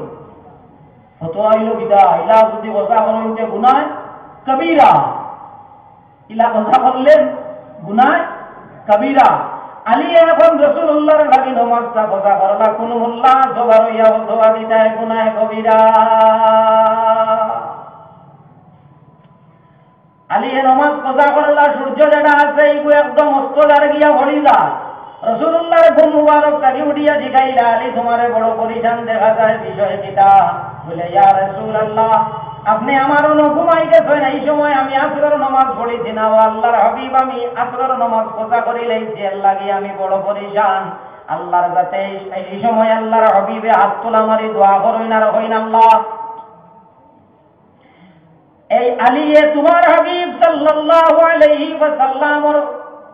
ফতোয়া হইল বিদা, ইলা যদি কথা করতে গুনাহ কবিরা, ইলা কথা করলেন গুনাহ কবিরা। আলী এখন রাসূলুল্লাহর লাগি নামাজটা কথা করলা, কোন মোল্লা জবাব ইয়া ফতোয়া দিতায় গুনাহ কবিরা। আলী নামাজ কথা করলা, সূর্য যেটা আছে এইগু একদম অস্ত যার গিয়া ভরিলা। রাসূলুল্লাহর ঘুম মুবারক তাকে উঠিয়া জিগাইলা, আলী তোমারে বড় পরিশান দেখা যায়, বিষয় কিটা? বলে ইয়া রাসূলুল্লাহ আপনি আমার ঘুমাই গেছেন, এই সময় আমি আসরের নামাজ পড়েছি না, ও আল্লাহর হাবিব আমি আসরের নামাজ কথা করি লাইছি, এর লাগি আমি বড় পরিশান। আল্লাহর কাছে এই সময় আল্লাহর হাবিবে হাত তোলা মারি দোয়া করইন আর হইন আল্লাহ এই আলিয়ে তোমার হাবিব সাল্লাল্লাহু আলাইহি ওয়াসাল্লামর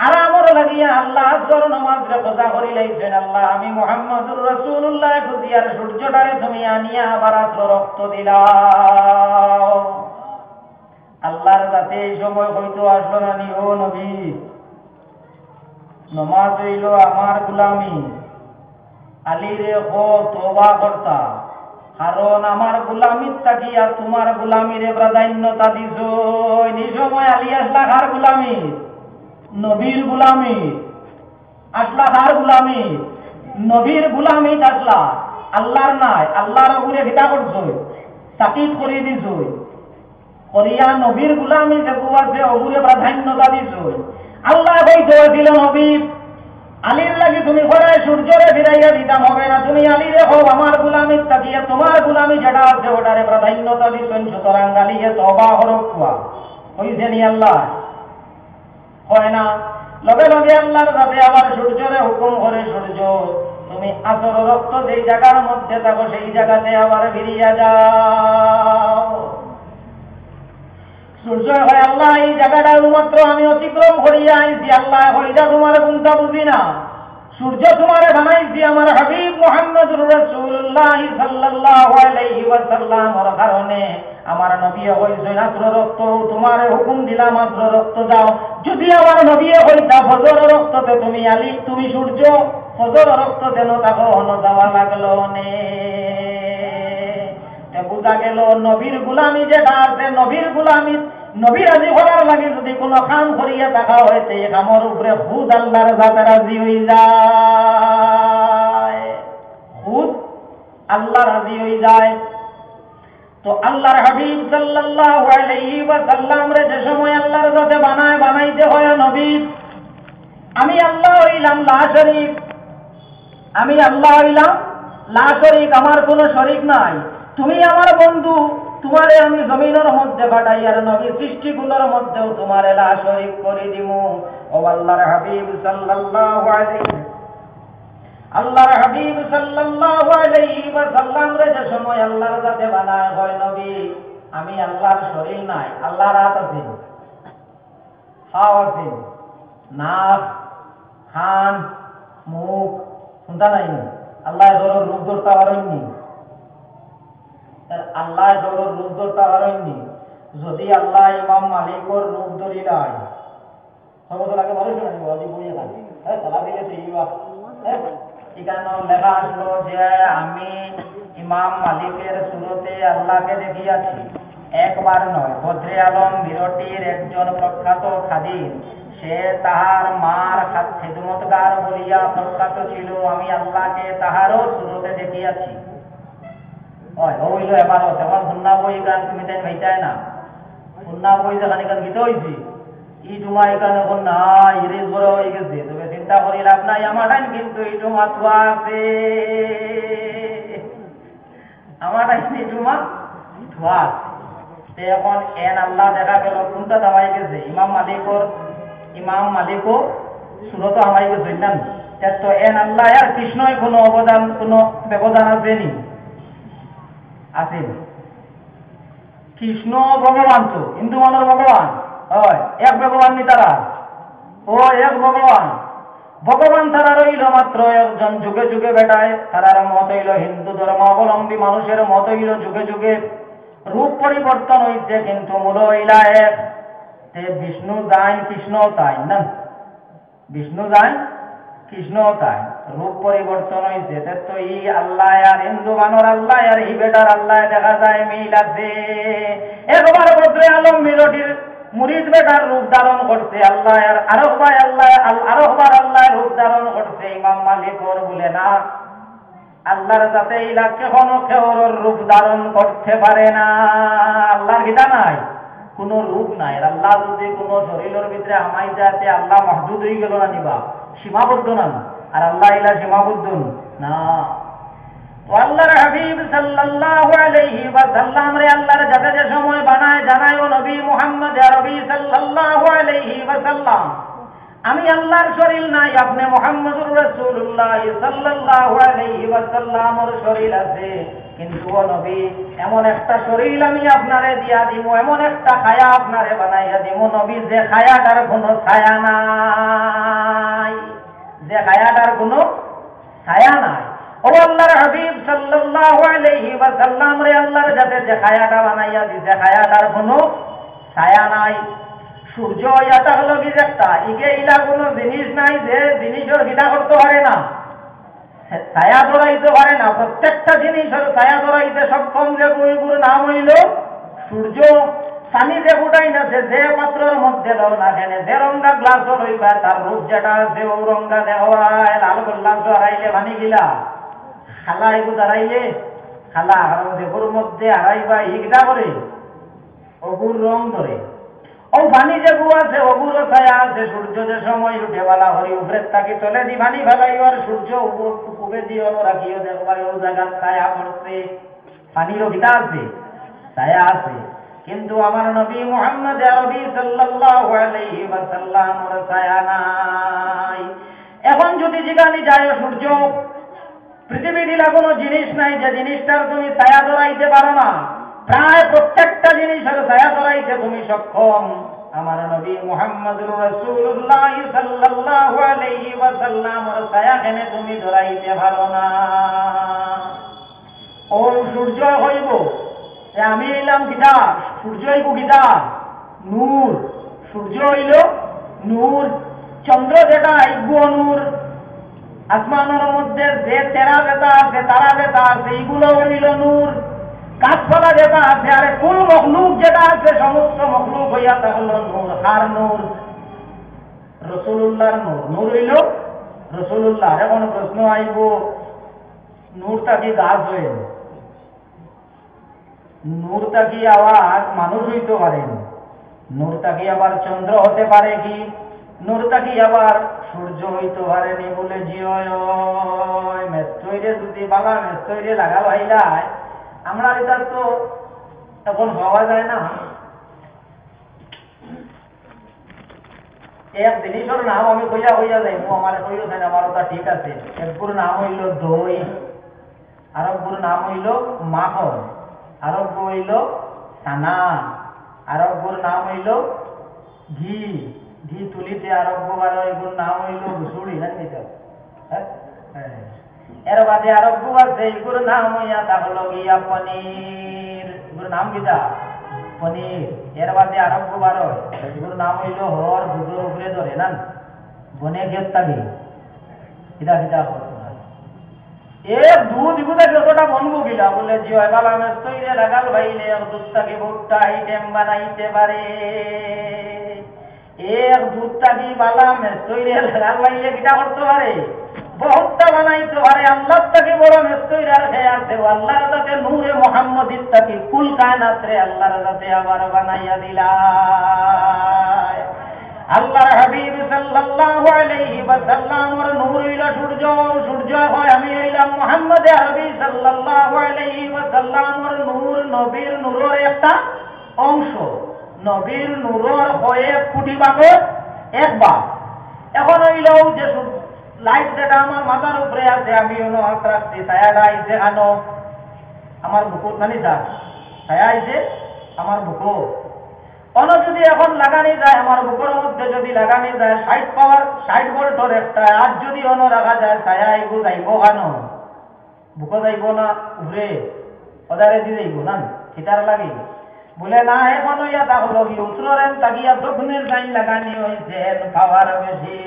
আরামর লাগিয়া আল্লাহ আসর নামাজ রে কথা করি লাইছেন। আল্লাহ আমি মুহাম্মদুর রাসূলুল্লাহ খুদিয়ার সূর্যটারে তুমি আনিয়া আবার আসর রক্ত দিলাও। আল্লাহর কাছে এই সময় হয়তো আসলো না নি, ও নবী নামাজ হইল আমার গোলামি, আলী রে ও তওবা করতা, কারণ আমার গোলামির তাকিয়া তোমার গোলামিরে প্রাধান্যতা দিছ। এই সময় আলী আসলা কার গোলামি? নবীর গোলামি। আসলা কার গোলামি? নবীর গোলামি আসলা, আল্লাহর নাই। আল্লাহর উপরে ভিটা করছ, তাকিদ করে দিছ, করিয়া নবীর গোলামি যে আছে ওগুলো প্রাধান্যতা দিছ। আল্লাহ কইতে দিল নবী আলীর লাগি তুমি ঘরে সূর্যরে ফিরাইয়া দিতাম হবে না, তুমি আলীরে হোক আমার গোলামির তাকিয়া তোমার গোলামি যেটা আছে ওটারে প্রাধান্যতা দিচ্ছেন। সুতরাং আলীকে তওবা হরকুয়া হইছে নি আল্লাহ হয় না। লগে লগে আল্লাহর কাছে আবার সূর্যরে হুকুম করে, সূর্য তুমি আসর রক্ত যেই জায়গার মধ্যে থাকো সেই জায়গাতে আবার ফিরিয়া যাও। সূর্য হয় আল্লাহ এই জায়গাটা মাত্র আমি অতিক্রম করিয়া আইছি, আল্লাহ হইটা তোমার গুণটা বুঝি না। সূর্য তোমারে বানাইছি আমার হাবিব মুহাম্মদুর রাসূলুল্লাহ সাল্লাল্লাহু আলাইহি ওয়াসাল্লামের কারণে। আমার নবী হইছে মাত্র রক্ত, তোমারে হুকুম দিলাম মাত্র রক্ত যাও। যদি আমার নবী হইতা ফজর রক্ততে তুমি আলী, তুমি সূর্য ফজর রক্ত যেন তাকে অন যাওয়া লাগলো নে। বুঝা গেল নবীর গোলামি যেটা আছে, নবীর গোলামি নবী রাজি হওয়ার লাগে যদি কোনো কাম করিয়া থাকা হয়েছে এই কামের উপরে খুদ আল্লাহর জাতে রাজি হয়ে যায়, খুদ রাজি হয়ে যায়। তো আল্লাহর হাবিব সাল্লাল্লাহু আলাইহি ওয়াসাল্লাম রে যে সময় আল্লাহর সাথে বানাইতে হয় নবী, আমি আল্লাহ হইলাম লা শরীক, আমি আল্লাহ হইলাম লা শরীক, আমার কোনো শরীক নাই। তুমি আমার বন্ধু, তোমারে আমি জমিনের মধ্যে পাঠাইয়ার নবী সৃষ্টিগুলোর মধ্যেও তোমারে লা শরীক করে দিমু। ও আল্লাহর হাবিব সাল্লাল্লাহু আলাইহি আল্লাহর হাবিব সাল্লাল্লাহু আলাইহি ওয়াসাল্লাম রে যে সময় আল্লাহর সাথে বানায় হয় নবী, আমি আল্লাহর শরীর নাই, আল্লাহর হাত আছে, হাত আছে, নাক, কান, মুখ, শুনতা নাই, আল্লাহ জোরের রূপ ধরতে পারেননি, আল্লাহ জোরের রূপ ধরতে পারেননি। যদি আল্লাহ ইমাম মালিকর রূপ ধরিলাই সবলাকে ভালো শোনাই বলি বইয়ে থাকে, হ্যাঁ তালা দিয়েছে এখানে লেখা আসলো যে আমি ইমাম মালিকের সুরতে আল্লাহকে দেখিয়াছি। একবার নয়, বদরে আলম বিরটির একজন প্রখ্যাত খাদিম, সে তাহার মার খিদমতগার বলিয়া প্রখ্যাত ছিল। আমি আল্লাহকে তাহারও সুরতে দেখিয়াছি। হইল এবারও তখন সুন্না বই গান তুমি তাই ভাইটাই না, সুন্না বই যেখানে গান গীত হয়েছি ই তোমার এখানে এখন না ইরিজ বড় হয়ে গেছে, তবে চিন্তা করি লাভ নাই, আমার টাইম কিন্তু এই টুমা থুয়া আছে, আমার টাইম এই টুমা থুয়া আছে। এখন এন আল্লাহ দেখা গেল কোনটা দামাই গেছে, ইমাম মালিকও সুরত আমাই গেছে না, তো এন আল্লাহ আর কৃষ্ণই কোনো অবদান কোনো ব্যবধান আছে নি? আছে। কৃষ্ণ ভগবান তো হিন্দু মানের ভগবান হয়, এক ভগবান নি তারা, ও এক ভগবান, ভগবান তারা রইল মাত্র একজন, যুগে যুগে বেটায় তারার মত হইল হিন্দু ধর্মাবলম্বী মানুষের মত হইল যুগে যুগে রূপ পরিবর্তন হইছে, কিন্তু মূল হইলা এক। বিষ্ণু যাই কৃষ্ণ তাই না, বিষ্ণু যাই কৃষ্ণ তাই, রূপ পরিবর্তন হইছে। তো ই আল্লাহ আর হিন্দু বানর আল্লাহ আর ই বেটার আল্লাহ দেখা যায় মিল আছে। একবার বদরে আলম মিলটির মুরিদ বেটার রূপ ধারণ করছে আল্লাহ, আর আরেকবার আল্লাহ রূপ ধারণ করছে ইমাম মালিকর বলে না, আল্লাহর সাথে ইলা কখনো কেউর রূপ ধারণ করতে পারে না। আল্লাহর গীতা নাই, কোন রূপ নাই। আল্লাহ যদি কোন শরীরের ভিতরে আমাই যাতে আল্লাহ মাহদুদ হয়ে গেল না, নিবা সীমাবদ্ধ না, আর আল্লাহ ইলা সীমাবদ্ধ না। আল্লাহর হাবিব সাল্লাল্লাহু আলাইহি ওয়াসাল্লাম রে আল্লাহর যাতে যে সময় বানায় জানায় ও নবী মুহাম্মদ আরবি সাল্লাল্লাহু আলাইহি ওয়াসাল্লাম, আমি আল্লাহর শরীর নাই, আপনি মুহাম্মদুর রাসূলুল্লাহ সাল্লাল্লাহু আলাইহি ওয়াসাল্লামের শরীর আছে, কিন্তু ও নবী এমন একটা শরীর আমি আপনারে দিয়া দিব, এমন একটা ছায়া আপনারে বানাইয়া দিব নবী, যে ছায়াটার কোনো ছায়া নাই, যে ছায়াটার কোনো ছায়া নাই। ও আল্লাহর হাবিব সাল্লাল্লাহু আলাইহি ওয়াসাল্লাম রে আল্লাহর যাতে যে ছায়াটা বানাইয়া দিছে, ছায়াটার কোনো ছায়া নাই। সূর্য এটা হলো কি একটা ইগে ইলা কোনো জিনিস নাই যে জিনিসের বিদা করতে পারে না, ছায়া ধরাইতে পারে না, প্রত্যেকটা জিনিসের ছায়া ধরাইতে সক্ষম যে গুরুর নাম হইল সূর্য। পানি যে ফুটাই না, যে পাত্রের মধ্যে দাও না কেন, যে রঙ্গা গ্লাস রইবা তার রূপ যেটা আছে ও রঙ্গা দেওয়ায়, লাল গোল্লাস হারাইলে পানি গিলা খালা এগু দাঁড়াইলে খালা দেবুর মধ্যে হারাইবা ইগদা করে অগুর রং ধরে, ও পানি যে গু আছে অগুর ছায়া আছে। সূর্য যে সময় উঠে বেলা হরি উপরের তাকে চলে দি পানি ফেলাই, আর সূর্য উপরে দিয়ে রাখিও দেখবার ও জায়গার ছায়া পড়ছে, পানিরও গীতা আছে, ছায়া আছে। কিন্তু আমার নবী মুহাম্মদ আরবি সাল্লাল্লাহু আলাইহি ওয়াসাল্লামের ছায়া নাই। এখন যদি যেখানে যায় সূর্য, পৃথিবীর কোনো জিনিস নাই যে জিনিসটার তুমি ছায়া ধরাইতে পারো না, প্রায় প্রত্যেকটা জিনিসের ছায়া ধরাইতে তুমি সক্ষম। আমার নবী মুহাম্মদুর রাসূলুল্লাহ সাল্লাল্লাহু আলাইহি ওয়াসাল্লামের ছায়া কেন তুমি ধরাইতে পারো না? ও সূর্য হইব, আমি এলাম গীতা, সূর্য হইব গীতা নূর, সূর্য হইল নূর, চন্দ্র যেটা আইব নূর, আসমানের মধ্যে যে তেরা যেটা আছে তারা যেটা আছে এইগুলো হইল নূর, গাছপালা যেটা আছে আরে কোন মখলুক যেটা আছে সমস্ত মখলুক হইয়া তা হল নূর। আর নূর রাসূলুল্লাহর নূর, নূর হইল রাসূলুল্লাহ। এখন প্রশ্ন আইব নূরটা কি গাছ হয়ে নূর তাকি আবার মানুষ হইতে পারেন, নূর তাকি আবার চন্দ্র হতে পারে কি, নূর তাকি আবার সূর্য হইতে পারেনি বলে জিও মেস্তইরে যদি বালা মেস্তইরে লাগা ভাইলায় আমরা এটা তো এখন পাওয়া যায় না। এক জিনিসের নাম আমি কইয়া হইয়া যাই আমার কইও দেন আমার ওটা ঠিক আছে। একগুর নাম হইল দই, আরেকগুর নাম হইল মাখন, আরেকগু হইল ছানা, আরেকগুর নাম হইল ঘি, ঘি তুলিতে আরব্য বারো এগুর নাম হইল ঘুষুড়ি জানি তো। এর বাদে আরব্য আছে এগুর নাম হইয়া থাকলো গিয়া পনির, এগুর নাম কিটা পনির। এর বাদে আরব্য বারো এগুর নাম হইল হর, দুধের উপরে ধরে না বনে গেত থাকি কিটা কিটা দুধ এগুলা যতটা বনবো গিলা বলে জিও বালা মেস্তইরে লাগাল ভাইলে দুধ থাকি ভুট্টা আইটেম বানাইতে পারে। এক দুধটা কি বালা মেস্তইরে লাগাল ভাইলে কিটা করতে পারে, বহুতটা বানাইতে পারে। আল্লাহ তাকে বড় মেস্তইরে আর খেয়ে আছে আল্লাহর যাতে নূরে মোহাম্মদির তাকে কুল কায়নাত রে আল্লাহর যাতে আবার বানাইয়া দিলা। আল্লাহর হাবিব সাল্লাল্লাহু আলাইহি ওয়াসাল্লামের নূর হইল সূর্য, সূর্য হয় আমি হইলাম মুহাম্মদ আরবি সাল্লাল্লাহু আলাইহি ওয়াসাল্লামের নূর, নবীর নূরের একটা অংশ। নবীর নূরের হয়ে কোটি ভাগের এক ভাগ। এখন হইল যে লাইট যেটা আমার মাথার উপরে আছে আমি অন্য হাত রাখছি, ছায়াটা আইছে আনো আমার বুকুর নানি যা ছায়া আইছে আমার বুকু অন যদি এখন লাগানি যায় আমার বুকের মধ্যে যদি লাগানি যায় 60 পাওয়ার 60 ভোল্টের একটা, আর যদি অন রাখা যায় ছায়া এগু যাইব কেন, বুকো যাইব না উপরে ওদারে দিয়ে যাইব না কিতার লাগে বলে না। এখন ইয়া তাহলো কি উত্তরের তাকিয়া দক্ষিণের সাইন লাগানি হয়েছে পাওয়ার বেশি।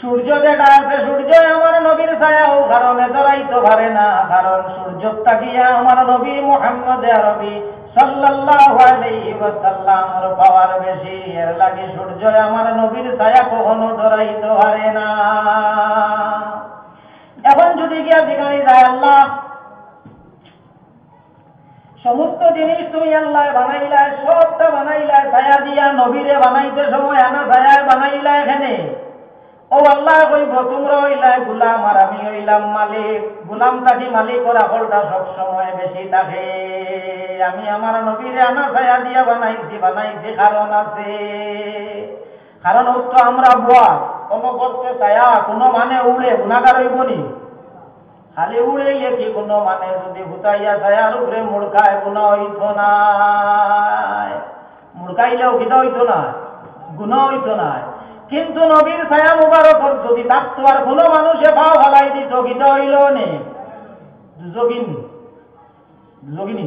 সূর্য যেটা আছে সূর্য আমার নবীর ছায়াও কারণে ধরাইতে পারে না, কারণ সূর্য তাকিয়া আমার নবী মুহাম্মদ আরবি সাল্লাল্লাহু আলাইহি ওয়াসাল্লামের পাওয়ার বেশি। এর লাগে সূর্য আমার নবীর ছায়া কখনো ধরাইতে পারে না। এখন যদি গিয়া দিগানি যায় আল্লাহ সমস্ত জিনিস তুমি আল্লাহ বানাইলা, সবটা বানাইলা ছায়া দিয়া, নবীরে বানাইতে সময় আনা ছায়া বানাইলা এখানে। ও আল্লাহ কইব তোমরা হইলাই গুলাম আর আমি হইলাম মালিক, গুলাম থাকি মালিকের আকলটা সবসময় বেশি থাকে। আমি আমার নবীরে আনা ছায়া দিয়া বানাইছি, বানাইছি কারণ আছে, কারণ তো আমরা বুয়া কোনো করতে ছায়া কোনো মানে উড়ে গুণাগার হইব নি, খালি উড়ে কি কোনো মানে যদি ভুতাইয়া ছায়ার উপরে মুড়কায় গুণা হইত না, মুড়কাইলেও কিটা হইত না গুণা হইত না। কিন্তু নবীর ছায়া মুবারকর যদি থাকতো আর কোনো মানুষে পাও ভালাই দিত কিটা হইল নে যোগিনী।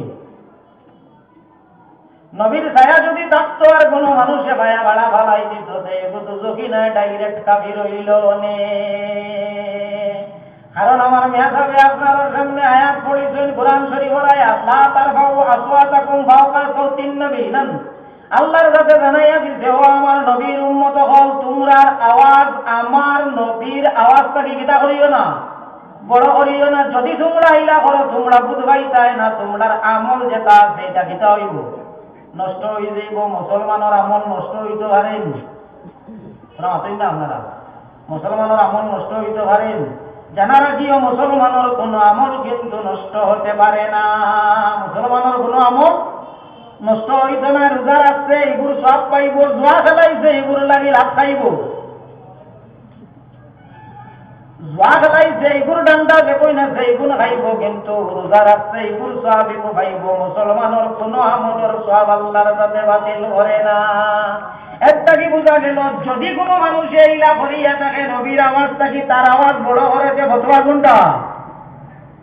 নবীর ছায়া যদি থাকতো আর কোনো মানুষে ভায়া ভাড়া ভালাই দিত তো যোগী নয় ডাইরেক্ট কাফির হইল নে। কারণ আমার মেয়াসাবে আপনার সামনে আয়াত পড়িছেন কোরআন শরীফের আয়াত লা তারফাউ আসওয়াতাকুম ফাওকা সাওতিন নবী নান। আল্লাহর কাছে জানাইয়া দিতে ও আমার নবীর উম্মত হল তোমরার আওয়াজ আমার নবীর আওয়াজটাকে কিতা করিও না, বড় করিও না। যদি তোমরা ইলা করো তোমরা বুঝবাই চাই না তোমরার আমল যেটা আছে এটা কিতা হইব নষ্ট হয়ে যাইব। মুসলমানের আমল নষ্ট হইতে পারেন আপনারা, মুসলমানের আমল নষ্ট হইতে পারেন জানা রাখিও মুসলমানের কোনো আমল কিন্তু নষ্ট হতে পারে না। মুসলমানের কোনো আমল নষ্ট হইতে না। রোজা রাখছে এগুলো সব পাইব, জোয়া খেলাইছে এগুলো লাগি লাভ খাইব, জোয়া খেলাইছে এগুলো ডান্ডা দেখই না এইগুলো খাইব, কিন্তু রোজা রাখছে এগুলো সব এগুলো খাইব। মুসলমানের কোনো আমলের সব আল্লাহর কাছে বাতিল করে না। একটা কি বোঝা গেল যদি কোনো মানুষ এইলা করিয়া থাকে নবীর আওয়াজ থাকি তার আওয়াজ বড় করেছে ফতোয়া কোনটা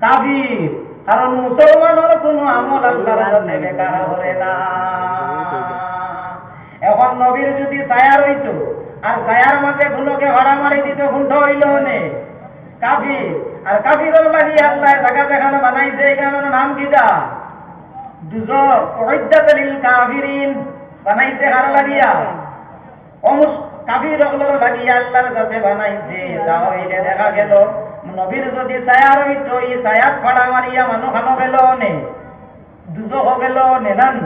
কাফির। কারণ মুসলমানের কোনো আমল আল্লাহর কাছে বেকার করে না। এখন নবীর যদি ছায়া রইত আর ছায়ার মাঝে গুলোকে ভাড়া মারি দিত কোনটা হইল নে কাফির। আর কাফিরের লাগি আল্লাহ জায়গা দেখানো বানাইছে এখানে নাম কিটা দুজক উইদ্দাত লিল কাফিরিন বানাইছে কার লাগিয়া কাফির হলোর লাগিয়া আল্লাহর কাছে বানাইছে। তাহলে দেখা গেল নবীর যদি ছায়া রইত এই ছায়াত ফাড়া মারিয়া মানুষ খানো গেল নে দুজখ গেল নেনান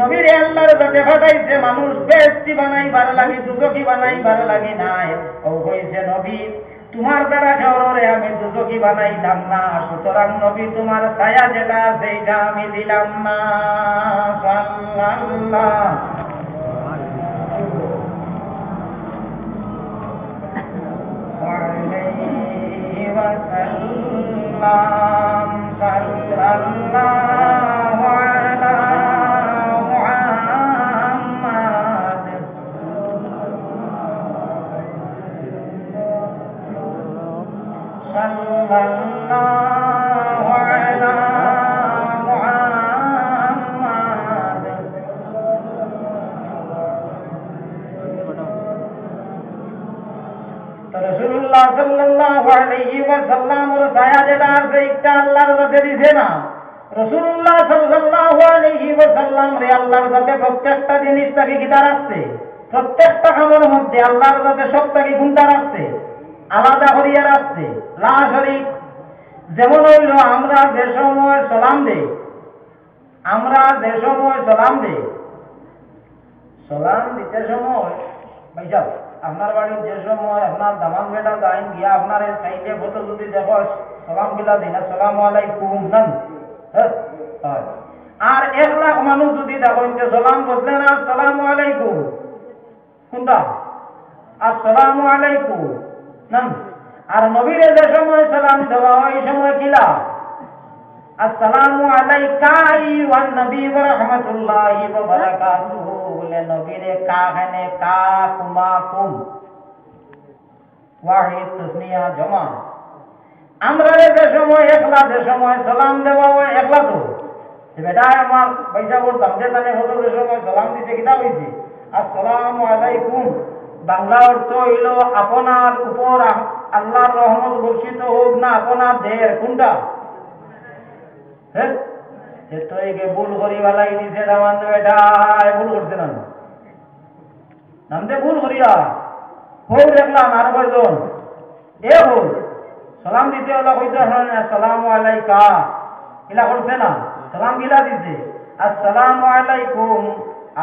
নবীর আল্লাহর কাছে ফাটাইছে মানুষ বেশি বানাইবার লাগে দুজকি বানাইবার লাগে নাই ও কইছে নবী তোমার দ্বারা কেউরে আমি দুজকি বানাইলাম না সুতরাং নবী তোমার ছায়া যেটা আছে এটা আমি দিলাম না সাল্লাল্লাহ আলাইহি ওয়াসাল্লাম সাল্লাল্লাহু আলা মুহাম্মাদ সাল্লাল্লাহু আলা মুহাম্মাদ রাসূলুল্লাহ সাল্লাল্লাহু আলাইহি ওয়াসাল্লামের ছায়া যেটা আছে এটা আল্লাহর কাছে দিছে না রাসূলুল্লাহ সাল্লাল্লাহু আলাইহি ওয়াসাল্লাম রে আল্লাহর কাছে প্রত্যেকটা জিনিসটাকে কিতা রাখছে প্রত্যেকটা কামের মধ্যে আল্লাহর কাছে সবটাকে গুণটা রাখছে আলাদা করিয়া রাখছে লা শরীক যেমন হইল আমরা যে সময় সালাম দেই সালাম দিতে সময় ভাইসাব আপনার বাড়ির যে সময় আপনার দামান বেটা যাইন গিয়া আপনার এই সাইডে ফটো যদি দেখো সালাম গিলা দিন আসসালামু আলাইকুম নান আর 1 লাখ মানুষ যদি দেখো যে সালাম বললেন আসসালামু আলাইকুম কোনটা আসসালামু আলাইকুম নান আর নবীর যে সময় সালাম দেওয়া হয় এই সময় কিলা আসসালামু আলাইকা ওয়ান নবী ওয়া রাহমাতুল্লাহি ওয়া বারাকাতুহু বলে নবীর কাহনে কা কুমা কুম ওয়াহিদ তাসনিয়া জমা আমরা যে সময় একলা যে সময় সালাম দেওয়া হয় একলা তো বেটা আমার পয়সা বলতাম যে তানে হতো যে সময় সালাম দিতে কিতা হইছে আসসালামু আলাইকুম বাংলা অর্থ হইল আপনার উপর আল্লাহর রহমত বর্ষিত হোক না আপনার দেহের কোনটা হ্যাঁ তো একে ভুল করি বালাই দিছে রামান বেটা ভুল করছে না নামতে ভুল করিয়া হোক দেখলাম আর কয়জন এ হোক সালাম দিতে ওলা কইতে আসসালামু আলাইকা ইলা করছে না সালাম গিলা দিছে আসসালামু আলাইকুম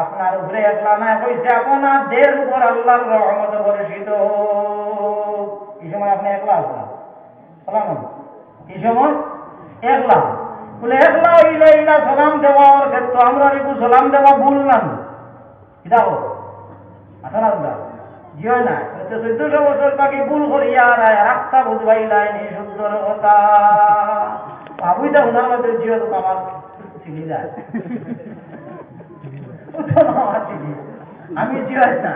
আপনার উপরে একলা না কইছে আপনার দেহের উপর আল্লাহর রহমত বর্ষিত হোক এই সময় আপনি একলা আসলাম সালাম এই সময় একলা বলে একলা হইলে ইলা সালাম দেওয়ার ক্ষেত্রে আমরা একটু সালাম দেওয়া ভুললাম কিতা হোক আচ্ছা না জিও না 1400 বছর তাকে ভুল করিয়া রাস্তা বুঝবাইলাই নি সুন্দর কথা ভাবুইটা ওনার মধ্যে জিও তো আমার চিনি যায় আমি জিও না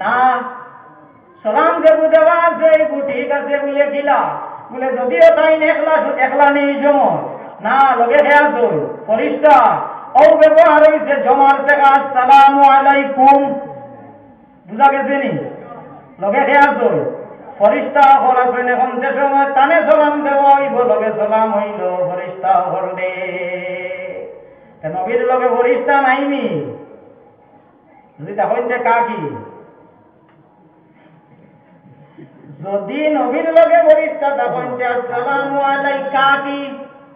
না সালাম দেবু দেওয়া আছে ঠিক আছে বলে গিলা বলে যদিও তাই একলা নেই সময় না লগে খেয়াল তো ফরিস্তা ও ব্যবহার হয়েছে জমার থেকে আসসালামু আলাইকুম বুঝা গেছে নি লগে খেয়াল তো ফরিস্তা হল আছেন এখন যে সময় তানে সালাম দেওয়া হইব লগে সালাম হইল ফরিস্তা হলে নবীর লগে ফরিস্তা নাইনি যদি দেখেন যে কাকি যদি নবীর লগে ফরিস্তা দেখেন যে আসসালামু আলাইকা কি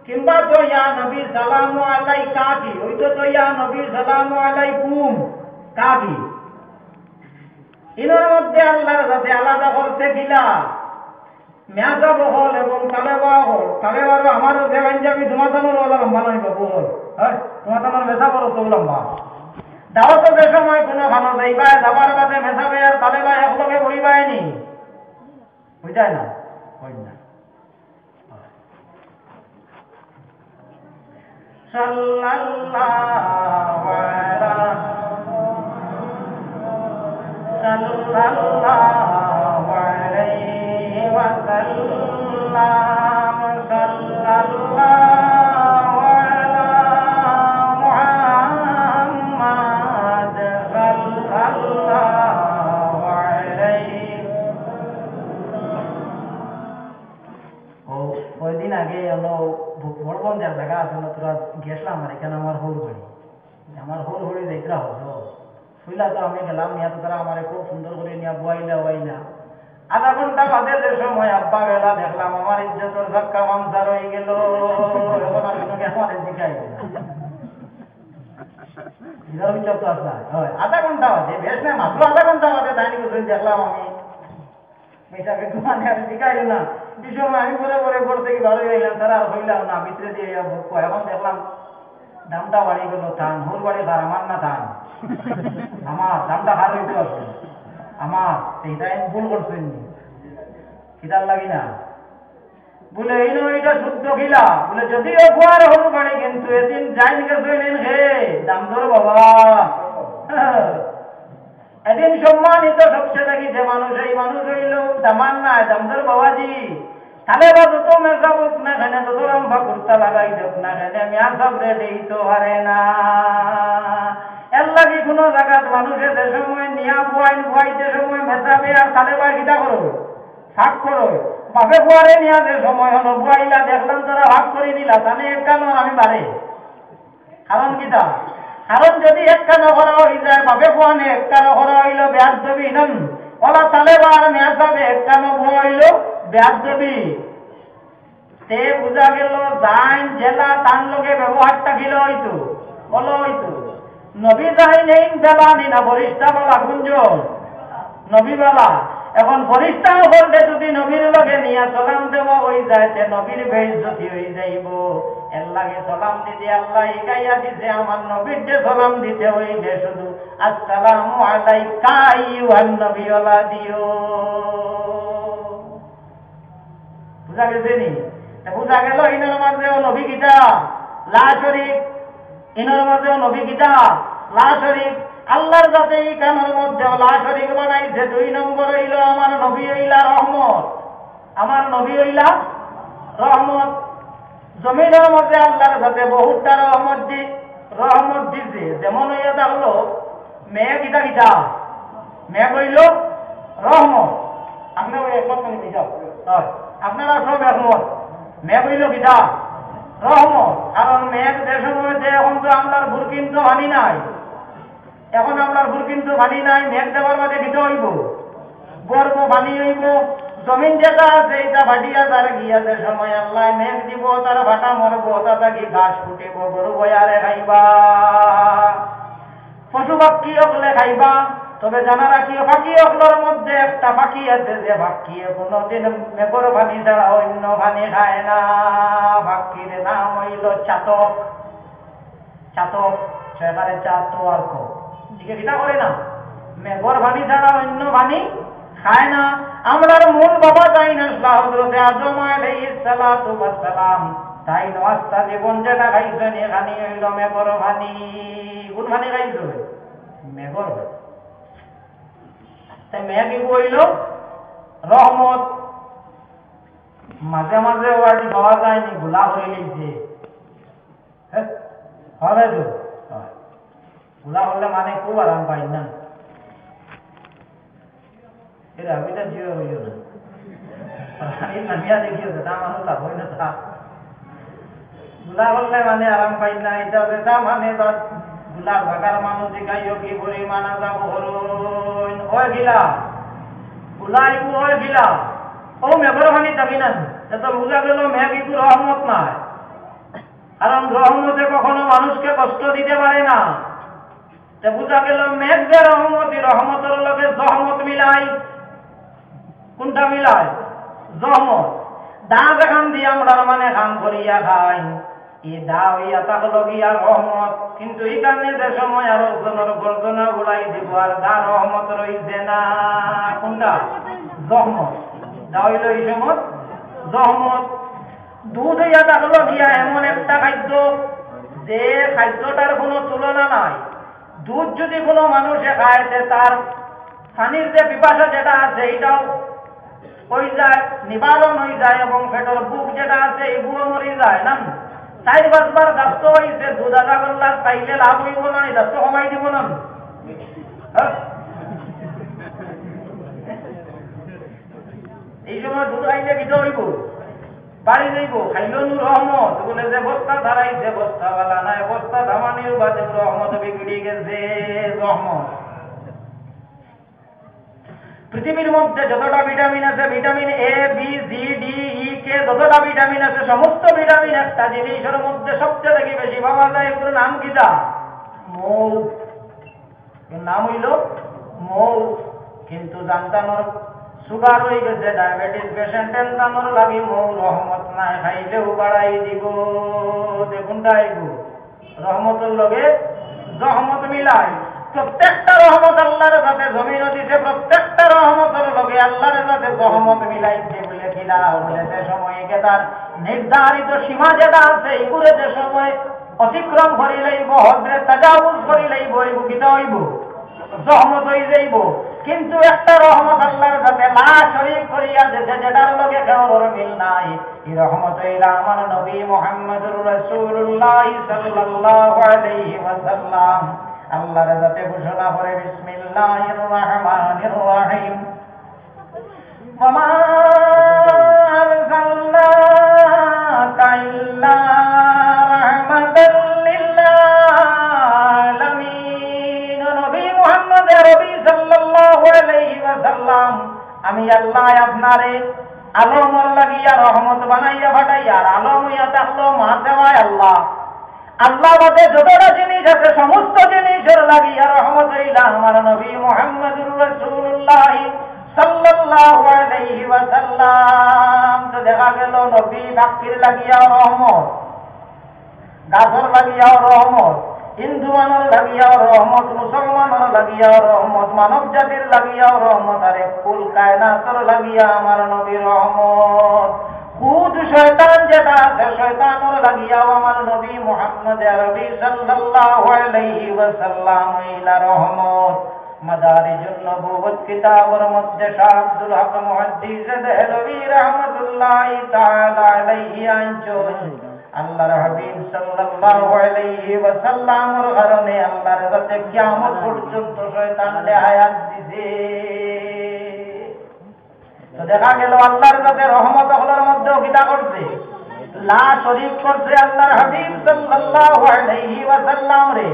কিংবা তো ইয়া নবী সালামু আলাইকা কি ওই তো ইয়া নবী সালামু আলাইকুম কাকি ইনার মধ্যে আল্লাহর সাথে আলাদা করতে গিলা মেয়াদা বহল এবং তালেবা হল তালেবারও আমারও দেখেন যে আমি তোমাদের ওলা লম্বা নই বাবু হ্যাঁ তোমাদের মেধা বড় তো লম্বা দাওয়াত যে সময় কোনো ভালো যাইবা যাবার বাদে মেধাবে আর তালেবা একলগে বইবায়নি বুঝায় না হয় না সাল্লাল্লাহু আলা সাল্লাল্লাহু আলাইহি ওয়া সাল্লাম সাল্লাল্লাহু আলা মুহাম্মাদ সাল্লাল্লাহু আলাইহি ও কয়দিন আগে হলো ভোরবন্দের জায়গা আছে না তোরা গেছিলাম আর এখানে আমার হোল হড়ি দেখরা হতো শুইলা তো আমি গেলাম নিয়ে তো তারা আমার খুব সুন্দর করে নিয়ে বইলা আধা ঘন্টা ঘন্টা বাদে যে সময় আব্বা বেলা দেখলাম আমার ইজ্জতের ধাক্কা মামসার হয়ে গেল, এখন আর কোনো আমাদের শিখাই আধা ঘন্টা বাদে বেশ না মাত্র আধা ঘন্টা বাদে দাঁড়ি বসে দেখলাম আমি মেয়েটাকে তোমাকে আর শিখাইল না। এই সময় আমি পরে পরে ঘর থেকে ভালো হইলাম, তারা আর হইলাম না, ভিতরে দিয়ে এখন দেখলাম দামটা বাড়ি গেল। ধান হোর বাড়ি তার আমার না ধান আমার দামটা হার হইতে আছে আমার, সেইটা আমি ভুল করছেন কিতার লাগি না বলে এই এটা শুদ্ধ খিলা বলে যদিও গোয়ার হরু বাড়ি কিন্তু এদিন যাই গেছেন হে দাম ধরো বাবা। এদিন সম্মানিত সবচেয়ে দেখি যে মানুষ এই মানুষ হইল দামান নাই দামদার বাবাজি তাহলে বা যত মেসা বুক না খানে তত লম্বা কুর্তা লাগাই দেব না খানে আমি আসব রেডি তো হারে না। এর লাগি কোনো জায়গাত মানুষের যে সময় নিয়া বুয়াইতে সময় মেসাবে আর তাহলে বা গীতা করো শাক করো বাপে বুয়ারে নিয়া যে সময় হলো বুয়াইলা দেখলাম তারা ভাগ করে দিলা তাহলে একটা আমি বাড়ে কারণ গীতা কারণ যদি একটা নকরা হয়ে যায় বাপে কোয়ানে একটা নকরা হইল ব্যাস দেবী নন ওলা তালে বার মেয়া যাবে একটা নকরা হইল ব্যাস দেবী তে বুঝা গেল যাইন জেলা তার লোকে ব্যবহারটা গেল হইতো বলো হইতো নবী যাই নেই বেলা নি না বরিষ্ঠা বেলা গুঞ্জন নবী বেলা এখন বরিষ্ঠা বলতে যদি নবীর লগে নিয়ে সালাম দেওয়া হয়ে যায় তে নবীর বেইজ্জতি হয়ে যাইব। এর লাগে সালাম দিতে আল্লাহ শিখাইয়া দিছে আমার নবীর যে সালাম দিতে হইবে শুধু আসসালামু আলাইকা আইয়ুহান নবিয়্যুলা দিও। বুঝা গেছে নি? বুঝা গেল ইনার মাঝেও নবী গীতা লা শরীক, ইনার মাঝেও নবী গীতা লা শরীক। আল্লাহর যাতে এই কানের মধ্যে লা শরীক বানাইছে। 2 নম্বর হইল আমার নবী হইলা রহমত, আমার নবী হইলা রহমত। জমিনের মধ্যে আল্লাহর সাথে বহুতটা রহমত দিছে। যেমন হইয়া থাকলো মেয়ে গীতা গীতা মেয়ে কইল রহমত, আপনার আপনারা সব একমত মেয়ে কইল গীতা রহমত। কারণ মেঘ দেশের মধ্যে এখন তো আমরার ভুল কিন্তু ভানি নাই, এখন আমরার ভুল কিন্তু ভানি নাই। মেঘ দেওয়ার মাঝে দিতে হইব, গর্ব ভানি হইব। জমিন যেটা আছে এটা ভাটিয়া তার গিয়াছে সময় আল্লাহ মেঘ দিব, তার ভাটা মরব, তাতে কি ঘাস ফুটিব, গরু বয়ারে খাইবা, পশু পাখি অকলে খাইবা। তবে জানা রাখি পাখি অকলের মধ্যে একটা পাখি আছে যে পাখি কোনোদিন মেঘর ভানি ছাড়া অন্য ভানি খায় না। পাখির নাম হইল চাতক। চাতক সেখানে চাতো আর দিকে কিটা করে না, মেঘর ভানি ছাড়া অন্য ভানি খায় না। আমরার মূল বাবা যাই না হযরতে আদম আলাইহিস সালাতু ওয়াস সালাম, তাই নওয়াজটা জীবন যেটা খাইছেন এখানে হইল মেঘর ভানি। কোন ভানি খাইছো? মেঘর ভানি। তাই মেঘ হইল রহমত। মাঝে মাঝে ওয়ার্ড পাওয়া যায়নি, ভুলা হয়ে গেছে। হবে তো ভুলা হলে মানে খুব আরাম পাই না। আমিটা জিও হইল না নামিয়া দেখিও তা মানুষ তা হই না তা ভুলা হলে মানে আরাম পাই না। এটা যেটা মানে তার ভুলার ভাগার মানুষ শিখাইও কি পরিমাণ যাব হরণ ওই গিলা ভুলাইব ওই গিলা ও মেঘর ভানি থাকি না। এত বুঝা গেল মেঘ কিন্তু রহমত নাই, কারণ রহমতে কখনো মানুষকে কষ্ট দিতে পারে না। বুঝা গেল মেঘ যে রহমতি, রহমতের লগে জহমত মিলাই। কোনটা মিলাই? জহমত। দা যেখান দিয়ে আমরা মানে খান করিয়া খাই, এই দা হইয়া থাকলো গিয়া রহমত। কিন্তু এই কারণে যে সময় আরো জনের গর্জনা উড়াই দিব আর দা রহমত রইছে না। কোনটা? জহমত। দা হইল এই সময় জহমত। দুধ হইয়া থাকলো গিয়া এমন একটা খাদ্য যে খাদ্যটার কোনো তুলনা নাই। দুধ যদি কোনো মানুষে খায় তার পানির যে পিপাসা যেটা আছে এটাও হয়ে যায়, নিবারণ হয়ে যায়, এবং পেটের বুক যেটা আছে এই বুকও মরে যায় না। 4-5 বার দাস্ত হয়েছে, দুধ আধা করলা পাইলে লাভ হইব না, এই দাস্ত কমাই দিব না। এই সময় দুধ আইলে দিতে হইব, বাড়ি যাইব, খাইল নু রহমত। বলে যে বস্তা ধারাইছে বস্তা বালা নাই, বস্তা ধামানিও বাদে রহমত বিগড়ি গেছে রহমত। পৃথিবীর মধ্যে যতটা ভিটামিন আছে, vitamin A, B, C, D, E, K, যতটা ভিটামিন আছে সমস্ত ভিটামিন একটা জিনিসের মধ্যে সবচেয়ে দেখি বেশি পাওয়া যায়। এগুলোর নাম কি? দা মৌ। নাম হইল মৌ। কিন্তু জানতানোর সুগার হয়ে গেছে, ডায়াবেটিস পেশেন্টের জানোর লাগি মৌ রহমত নাই, খাইলেও বাড়াই দিব। দেখুন তাইগু রহমতের লগে রহমত মিলাই। প্রত্যেকটা রহমত আল্লাহর সাথে জমিন দিছে, প্রত্যেকটা রহমতের লগে আল্লাহর সাথে রহমত মিলাইছে। বলে কিনা বলে যে সময় তার নির্ধারিত সীমা যেটা আছে এগুলো যে সময় অতিক্রম করিলেইব, হদ্রে তাজাউজ করিলেইব, এইব কিতা হইব? রহমত হয়ে যাইব। কিন্তু একটা রহমত আল্লাহর সাথে লা শরীক করিয়া যেতে, যেটার লগে কারোর মিল নাই, এই রহমত হইলা আমার নবী মুহাম্মদুর রাসূলুল্লাহ সাল্লাল্লাহু আলাইহি ওয়াসাল্লাম। আল্লাহর সাথে ঘোষণা করে বিসমিল্লাহির রহমানির রহিম, ওয়া আরসালনাকা ইল্লা রাহমাতাল লিল আলামিন। নবী মুহাম্মদ আরবি সাল্লাল্লাহু আলাইহি ওয়াসাল্লাম, আমি আল্লাহ আপনারে আলমর লাগিয়া রহমত বানাইয়া পাঠাইয়া, আর আলম হইয়া থাকলো মাতেওয়ায় আল্লাহ। আল্লাহ বাদে যতটা জিনিস আছে সমস্ত জিনিসের লাগিয়া রহমত হইলা আমার নবী মুহাম্মদুর রাসূলুল্লাহ সাল্লাল্লাহু আলাইহি ওয়াসাল্লাম। তো দেখা গেল নবী বাকির লাগিয়া রহমত, গাছর লাগিয়া রহমত, হিন্দু মানর লাগিয়া রহমত, মুসলমানের লাগিয়া রহমত, মানব জাতির লাগিয়া রহমত, আর কুল কায়নাতের লাগিয়া আমার নবী রহমত। খুদ শয়তান যেটা আছে শয়তানের লাগিয়াও আমার নবী মুহাম্মদ আরবি সাল্লাল্লাহু আলাইহি ওয়াসাল্লাম ইলা রহমত। মাদারিজুন নবুওয়াত কিতাবের মধ্যে শাহ আব্দুল হক মুহাদ্দিস দেহলভী রাহমাতুল্লাহি তাআলা আলাইহি আনছেন, আল্লাহর হাবিব সাল্লাল্লাহু আলাইহি ওয়াসাল্লামের কারণে আল্লাহর কাছে কিয়ামত পর্যন্ত শয়তানকে হায়াত দিছে। তো দেখা গেল আল্লাহর কাছে রহমত হলার মধ্যেও কিতা করছে? লা শরীক করছে আল্লাহর হাবিব সাল্লাল্লাহু আলাইহি ওয়াসাল্লাম রে।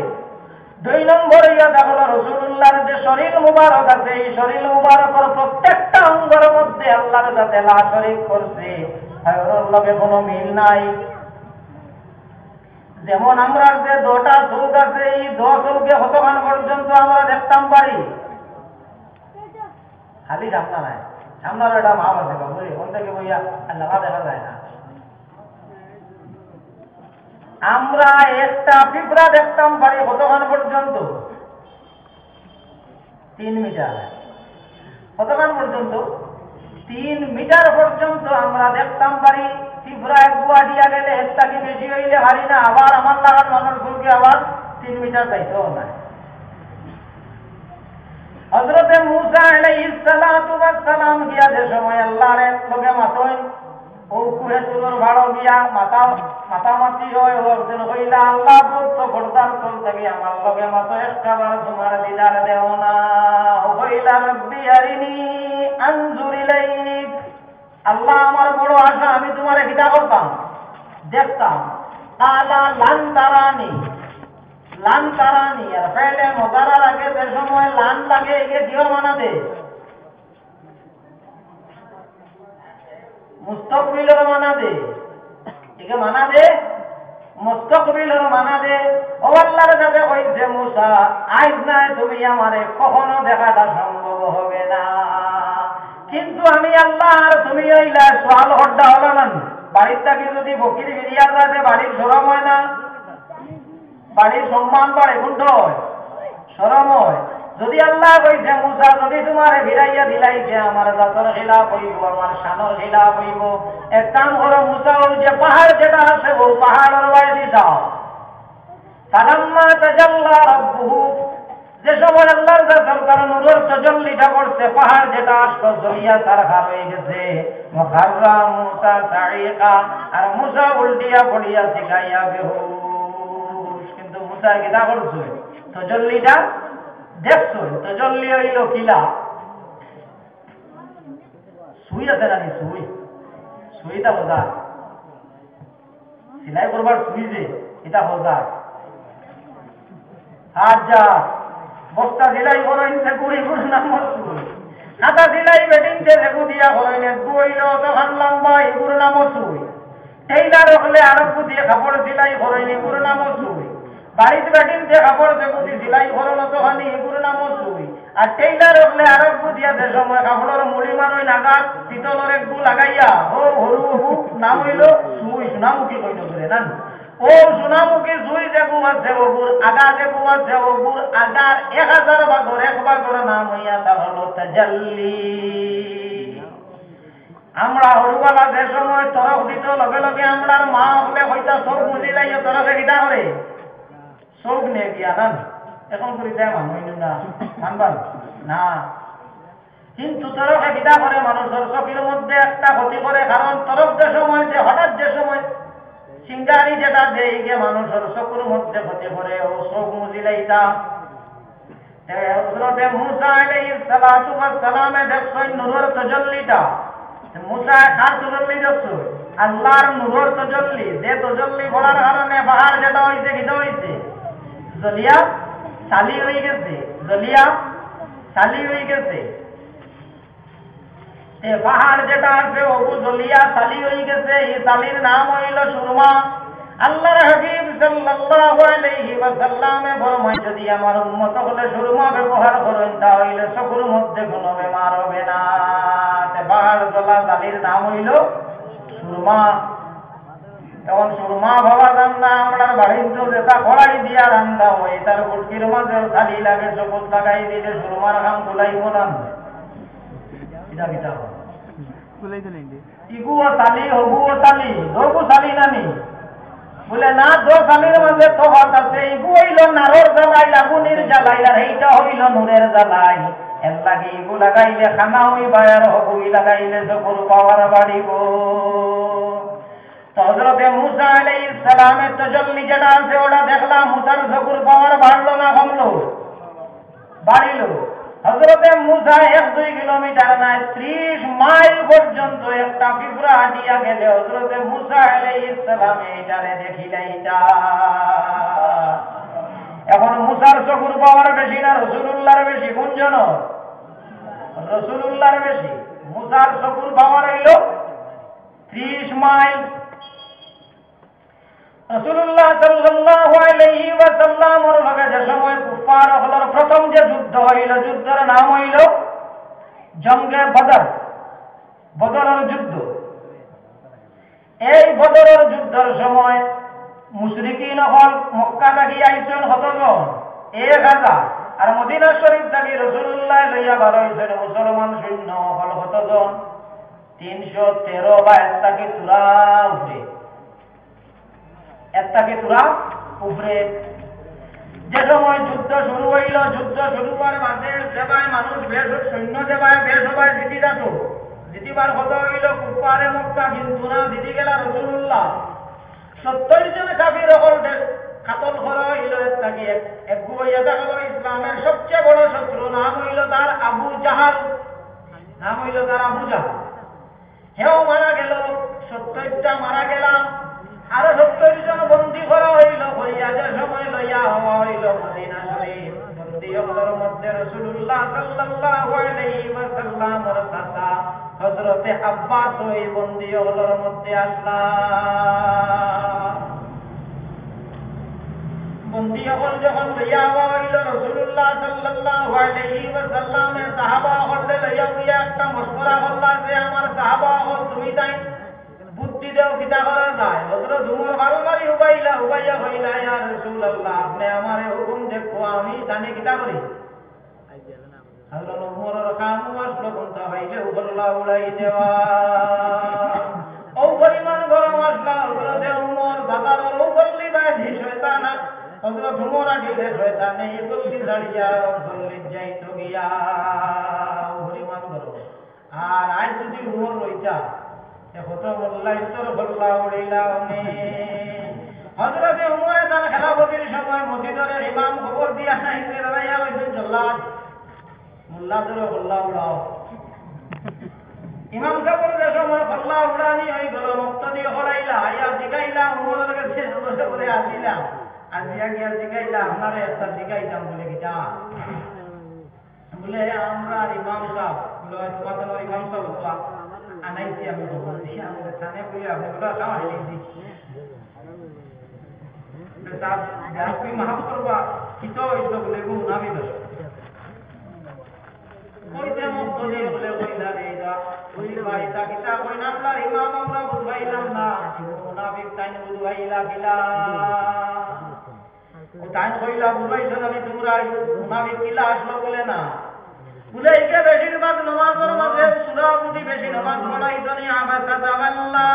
দুই নম্বরে দেখা গেল রাসূলুল্লাহর যে শরীর মুবারক আছে, এই শরীর মুবারকের প্রত্যেকটা অঙ্গের মধ্যে আল্লাহর কাছে লা শরীক করছে, আর লগে কোনো মিল নাই। যেমন আমরা যে 2টা চোখ আছে, এই 2 চোখে কতক্ষণ পর্যন্ত আমরা দেখতাম পারি? খালি জানতা নাই, সামনে একটা ভাব আছে বাবু, ওখান থেকে বইয়া আল্লাহ দেখা যায় না। আমরা একটা পিঁপড়া দেখতাম পারি কতক্ষণ পর্যন্ত? 3 মিটার। কতক্ষণ পর্যন্ত? 3 মিটার পর্যন্ত আমরা দেখতাম পারি। পিঁপড়া এক গুয়াটিয়া গেলে হেত্তাকে বেশি হইলে হারি না, আবার আমার লাগার মানুষ গুলকে আবার 3 মিটার যাইতেও না। হযরত মূসা আলাইহিস সালাতু ওয়াস সালাম গিয়া যে সময় আল্লাহর লগে মাতইন, ও কুহে তুলর ভাড়ো গিয়া মাতামাতি হয়, ও একজন কইলা আল্লাহ তো পর্দার তল থেকে আমার লগে মাতো একবার তোমার দিদার দেও না। ও কইলা রব্বি আরিনি আনজুর ইলাইক, আল্লাহ আমার বড় আশা, আমি তোমারে কিতা করতাম? দেখতাম। আলা লান তারানি, লান তারানি। আর ফেলে মজারার আগে যে সময় লান লাগে একে দিও মানা দে, মুস্তাকবিলের মানা দে, একে মানা দে, মুস্তাকবিলের মানা দে। ও আল্লাহর কাছে কইছে মূসা আজ নাই তুমি আমারে কখনো দেখাটা সম্ভব হবে না, কিন্তু আমি আল্লাহ আর তুমি হইলা সোয়াল হড্ডা হলো না। বাড়ির থাকি যদি বকির বিরিয়ার রাখে বাড়ির সরম হয় না, বাড়ির সম্মান বাড়ে, কোনটা হয়? সরম হয়। যদি আল্লাহ কইছে মূসা যদি তোমারে ভিড়াইয়া দিলাইছে আমার জাতর খিলাফ হইব, আমার শানর খিলাফ হইব, এক কাম করো মূসা, ওই যে পাহাড় যেটা আছে ও পাহাড়ের বাইরে যাও। ফালাম্মা তাজাল্লা রাব্বুহু, যে সময় আল্লাহর সরকার নূরের তাজাল্লিটা করছে, পাহাড় যেটা আসলো জলিয়া তার হার হয়ে গেছে। মুখাররা মূসা সাইকা, আর মূসা উল্টিয়া পড়িয়া শিখাইয়া বেহুশ। কিন্তু মূসা কিতা করছে? তাজাল্লিটা দেখছো? তাজাল্লি হইল কিলা? সুই আছে নাকি? সুই, সুইটা বোঝা, সিলাই করবার সুই যে এটা বোঝা। আচ্ছা বস্তা সিলাই করো ইনসে কুড়ি নাম সুই, কাটা সিলাই বেটিংতে দেখু দিয়া করেন একটু হইল তখন লম্বা এগুর নামও সুই টেইলার হলে আরো দিয়ে কাপড় সিলাই করেন এগুর নামও সুই বাড়িতে বেটিংতে কাপড় দেখু দিয়ে সিলাই করেন তখন এগুর নামও সুই আর টেইলার হলে আরো দিয়া যে সময় কাপড়ের মুড়ি মারই নাগাদ পিতলের একটু লাগাইয়া ও হরু হরু নাম হইল সুই সোনামুখী কইল করে না ও সোনামুখী সুই যেগু আছে ওগুর আগা যেগু আছে ওগুর আগার 1000 ভাগর এক ভাগর নাম হইয়া তা হলো তাজাল্লি। আমরা হরুবালা যে সময় তরফ দিত লগে লগে আমরা মা হলে হইতা চোখ মুজি লাইয়া তরফে গিটা করে চোখ নিয়ে গিয়া না এখন করি দেয় মানুষ না মানবার না কিন্তু তরফে গিটা করে মানুষের চোখের মধ্যে একটা ক্ষতি করে কারণ তরফ যে সময় যে হঠাৎ যে সময় সিঙ্গারি যেটা দেয় গিয়ে মানুষের চোখের মধ্যে ক্ষতি করে ও চোখ মুজি লাইতা হযরতে মুসা আলাইহিস সালাতু ওয়াস সালামে দেখছেন নূরের তাজাল্লিটা মুসা কার তাজাল্লি দেখছো আল্লাহর নূরের তাজাল্লি যে তাজাল্লি বলার কারণে পাহাড় যেটা হইছে কিটা হইছে জলিয়া সালি হয়ে গেছে জলিয়া সালি হয়ে গেছে এ পাহাড় যেটা আছে ওগু জলিয়া সালি হয়ে গেছে এই সালির নাম হইল সুরমা। আল্লাহর হাবিব সাল্লাল্লাহু আলাইহি ওয়াসাল্লামে ফরমায় যদি আমার উম্মত হলে সুরমা ব্যবহার করেন তাহলে চোখের মধ্যে কোনো বেমার হবে না। তে পাহাড় জলা সালির নাম হইল সুরমা। তখন সুরমা বাবা রান্না আমরা বাড়িতে যেটা কড়াই দিয়া রান্না হয় তার ফুটকির মাঝে সালি লাগে চোখ লাগাই দিলে সুরমার খাম তুলাইব না ইগুও সালি হগুও সালি দোগু সালি নানি বলে না দো সালির মাঝে তফাৎ আছে ইগু হইল নারর জ্বালাই আগুনের জ্বালাই আর এইটা হইল নূরের জ্বালাই এর লাগে ইগু লাগাইলে খানা হইবা আর হগুই লাগাইলে চোখের পাওয়ার বাড়িব। তো হযরতে মুসা আলাইহিস সালামের তাজাল্লি যেটা আছে ওটা দেখলাম মুসার চোখের পাওয়ার বাড়লো না কমলো বাড়িল। হযরতে মুসা 1-2 কিলোমিটার না 30 মাইল পর্যন্ত একটা পিঁপড়া হাঁটিয়া গেলে হযরতে মুসা আলাইহিস সালাম এটারে দেখিলাইতা। এখন মুসার চোখের পাওয়ার বেশি না রাসূলুল্লাহর বেশি? কোনজন? রাসূলুল্লাহর বেশি। মুসার চোখের পাওয়ার হইল 30 মাইল। রাসূলুল্লাহ সাল্লাল্লাহু আলাইহি ওয়াসাল্লামের লগে যে সময় কুফার হলর প্রথম যে যুদ্ধ হইল যুদ্ধের নাম হইল জঙ্গে বদর, বদরের যুদ্ধ। এই বদরের যুদ্ধের সময় মুশরিকিন হল মক্কা থেকে আইছেন কতজন? 1000 আর মদিনা শরীফ থেকে রাসূলুল্লাহ লইয়া বার হইছেন মুসলমান সৈন্য হল কতজন? 313 বা এত্তাকে তুরা উপরে এত্তাকে তুরা উপরে। যে সময় যুদ্ধ শুরু হইল যুদ্ধ শুরু হওয়ার মাঝে সেবায় মানুষ বেশ সৈন্য সেবায় বেশ সবাই জিতি যাত জিতিবার কথা হইল কুফারে মক্কা কিন্তু না জিতি গেল রাসূলুল্লাহ। 70 জন কাফির হল কাতল করা হইল এত্তাকে এক গুইয়া হল ইসলামের সবচেয়ে বড় শত্রু নাম হইল তার আবু জাহাল, নাম হইল তার আবু জাহাল। হেও মারা গেল 70টা মারা গেলাম আরো 70 জন বন্দী করা হইল হইয়া যে সময় লইয়া হওয়া হইল মদিনা শরীফ। বন্দীগুলোর মধ্যে রাসূলুল্লাহ সাল্লাল্লাহু আলাইহি ওয়াসাল্লামের চাচা হযরতে আব্বাস ওই বন্দীগুলোর মধ্যে আসলাম। বন্দীগুলো যখন লইয়া হওয়া হইল রাসূলুল্লাহ সাল্লাল্লাহু আলাইহি ওয়াসাল্লামের সাহাবা হলে লইয়া গিয়া একটা মশওয়ারা করলা যে আমার সাহাবা হল তুমি তাই বুদ্ধি দেও কিতা করা যায়। হযরত উমর বারবারই উবাইয়া হইলা ইয়া রাসূলুল্লাহ আপনি আমারে হুকুম দেখো আমি জানি কিতা করি। হযরত উমরের কাম আসলো কোনটা হইলে উবল্লাহ উড়াই দেওয়া ও পরিমাণ গরম আসলা হযরত উমর বাতার উবল্লি বাজি শয়তান হযরত উমর আগে শয়তানে ইবল্লি দাঁড়িয়া উবল্লি যাইতো গিয়া পরিমাণ গরম। আর আজ যদি উমর রইতা কত বললাই তোর বল্লা উড়িলা উনি। হযরতে উমরে তার খেলাফতির সময় মসজিদের ইমাম খবর দিয়া নাইতে রাইয়া হইছেন জল্লাদ মোল্লা তোর বল্লা উড়াও। ইমাম সাহেবের যে সময় বল্লা উড়ানি হয়ে গেল মুক্তি হলাইলা আইয়া জিগাইলা উমরের কাছে বসে করে আসিলা আজিয়া গিয়া জিগাইলা আপনারে একটা জিগাইতাম বলে কিটা বলে আমরা ইমাম সাহেব তোমাদের ওই ইমাম সাহেব তো আনাইছি আমি খবর দিই আমি থানে বলি আপনি বলো খাওয়া দিয়েছি সাহেব আপনি মাফ করবা কিতো হইতো বলে গো নাবি দশ কইতে মুক্ত দিয়ে বলে কইলা রে যা ওই ভাইটা কিতা কই নামলা ইমাম আমরা বুঝাইলাম না মুনাফিক তাই বুঝাইলা কিলা ও তাই কইলা বুঝাইছ আমি তোমরা মুনাফিক কিলা আসলো বলে না বুঝাইকে বেশিরভাগ নামাজের মাঝে সূরা বুঝি বেশি নামাজ পড়াই তো নি আবাসা তাওয়াল্লা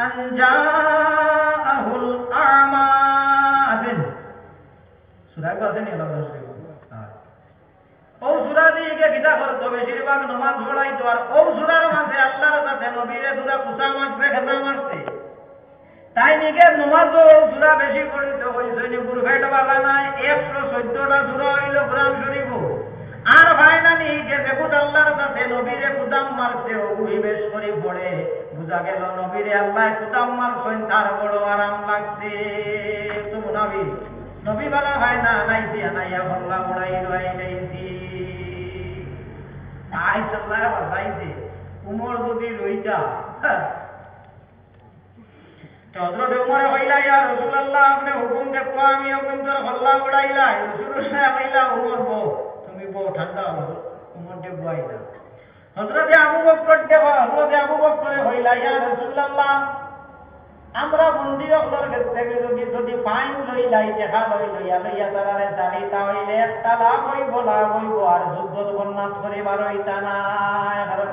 আনজাহুল আমা আদিন সূরা কাছে নি আল্লাহ ও সূরা দিয়ে কিতা করতো বেশিরভাগ নামাজ পড়াই তো আর ও সূরার মাঝে আল্লাহর কাছে নবীরে সূরা কুসা মারতে খেতা মারতে তাই নিকে নামাজ ও সূরা বেশি পড়িতে হইছে নি বুরফেট বাবা নাই 114টা সূরা হইল কোরআন শরীফ আর ভাই নানি যে দেখুত আল্লাহর কাছে নবীরে কুদাম মারতে ও বেশ করে পড়ে বুঝা গেল নবীরে আল্লাহ কুদাম মারছেন তার বড় আরাম লাগছে তো নবী নবী বলা হয় না নাইছি আনাইয়া বল্লা উড়াই রই নাইছি আই সাল্লাহ বাজাইছে উমর যদি রইতা তো হযরত উমর কইলা ইয়া রাসূলুল্লাহ আপনি হুকুম দেখো আমি হুকুম তোর বল্লা উড়াইলা রাসূলুল্লাহ কইলা উমর বো তুমি বো ঠান্ডা হলো উমর দে বুয়াইলা হযরত আবু বকর দেব হযরত আবু বকর কইলা ইয়া রাসূলুল্লাহ আমরা বন্দী হওয়ার ক্ষেত্রে যদি ফাইন লইলাই দেখা লইয়া তারারে জানি তাহলে একটা লাভ হইব আর যুদ্ধ বন্যাস করিবার হইতা না কারণ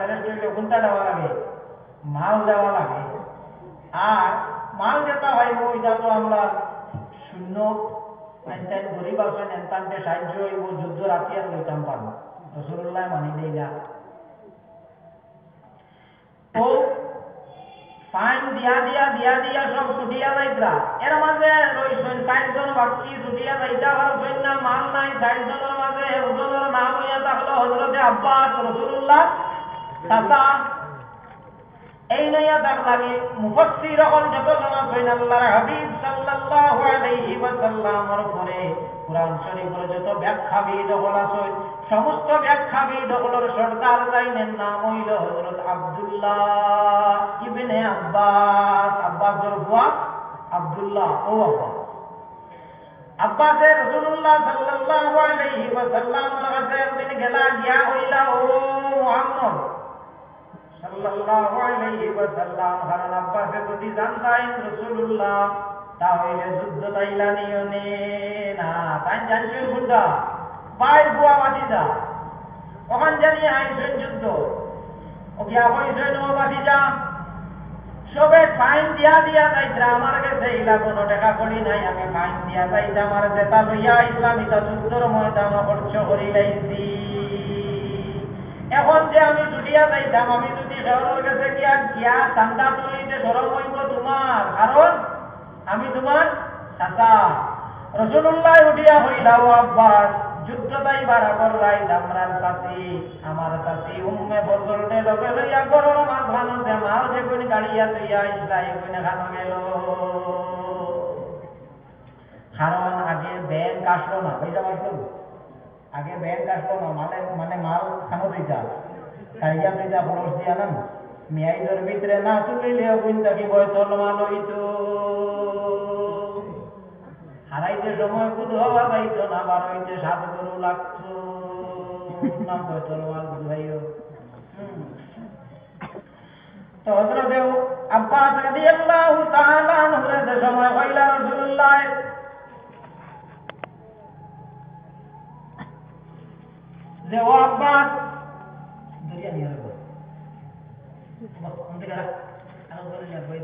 কোনটা দেওয়া লাগে মাল দেওয়া লাগে আর মাল যেটা হইব ওইটা তো আমরা শূন্য গরিব আছেন এনতানতে সাহায্য হইব যুদ্ধ রাতিয়ার লইতাম পারব রাসূলুল্লাহ মানি দেই না তো ফাইন দিয়া সব ছুটিয়া যাইতরা এর মাঝে রইছেন 60 জন বাকি ছুটিয়া যাইতা পারছেন না মাল নাই 60 জনের মাঝে একজনের নাম হইয়া থাকলো হযরতে আব্বাস রাসূলুল্লাহ চাচা এই নয়া তার লাগে মুফাসসির হল যত জন আছেন আল্লাহর হাবিব সাল্লাল্লাহু আলাইহি ওয়াসাল্লামের পরে কুরআন শরীফের যত ব্যাখ্যাবিদ হল আছেন সমস্ত ব্যাখ্যাবিদ হলর সরদার জানেন নাম হইল হযরত আব্দুল্লাহ ইবনে আব্বাস আব্বাসের বুয়া আব্দুল্লাহ ও আব্বাসে রাসূলুল্লাহ সাল্লাল্লাহু আলাইহি ওয়াসাল্লামের কাছে একদিন গেলা গিয়া হইলা ও মুহাম্মদ সাল্লাল্লাহু আলাইহি ওয়াসাল্লাম কারণ আব্বাসে যদি জানতেন রাসূলুল্লাহ তাহলে যুদ্ধ তাইলা নিও না তাই জানছেন বুঝা পাই বুয়া বাতিজা ওখান জানি আইছেন যুদ্ধ ও গিয়া হইছেন ও বাতিজা সবে ফাইন দিয়া যাইতরা আমার কাছে ইলা কোনো টাকা করি নাই আমি ফাইন দিয়া যাইতা আমার যেটা লইয়া ইসলামিক যুদ্ধর ময়দান খরচ করি লাইছি এখন যে আমি ছুটিয়া যাইতাম আমি যদি শহরের কাছে গিয়া চান্দা তুলিতে সরব হইব তোমার কারণ আমি তোমার চাচা রাসূলুল্লাহ উঠিয়া হইলা ও আব্বাস যুদ্ধ তাই বারাবর রাই আমরার সাথী আমার সাথী উম্মে বজরনে লগে লইয়া গরর মাছ ভানো যে মাল যে কোন গাড়িয়া তুইয়া ইসলাই কোন খানো গেল কারণ আগে ব্যাংক আসলো না বুঝতে পারছো আগে ব্যাংক আসলো না মানে মাল খানো দিতা গাড়িয়া তুইয়া খরচ দিয়া না মেয়াইদের ভিতরে না তুলিলে কোন থাকি বয়সল মাল হইতো হারাইতে সময় বুধ হওয়া যাইতো না 12 হইতে 7 গরু লাগতো না বয়সল মাল বুঝাইও তো হযরত আব্বাস রাদিয়াল্লাহু তাআলা আনহু সময় হইলা রাসূলুল্লাহ যে ও আব্বাস দরিয়া নিয়ে আসবো বস অন্তে করা আর দরিয়া বই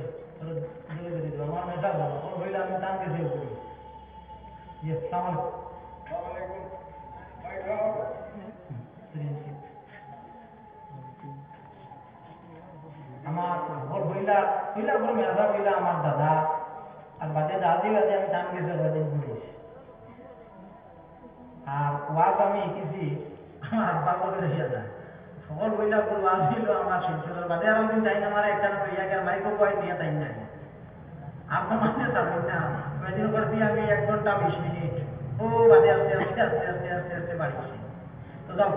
দরিয়া আমার মেসা বলো ও হইলা আমি টান কে দেব করি জি আসসালামু আলাইকুম ভাই রাও আমার বল হইলা বল মেসা হইলা আমার দাদা আর বাদে দাদি আমি টান কে দেব করি আর ওয়াজ আমি কিছু আমার আব্বা বলে রেখে যায় সকল বইলা বলবো আসছিল আমার শিলচরের বাদে আর দিন যাই না আমার একটা ইয়াকে মাইক্রো পয়েন্ট দিয়ে তাই না আপনার মানে যাবেন না ওই দিন করছি আমি 1 ঘন্টা 20 মিনিট ও বাদে আস্তে আস্তে বাড়িছি তো যাও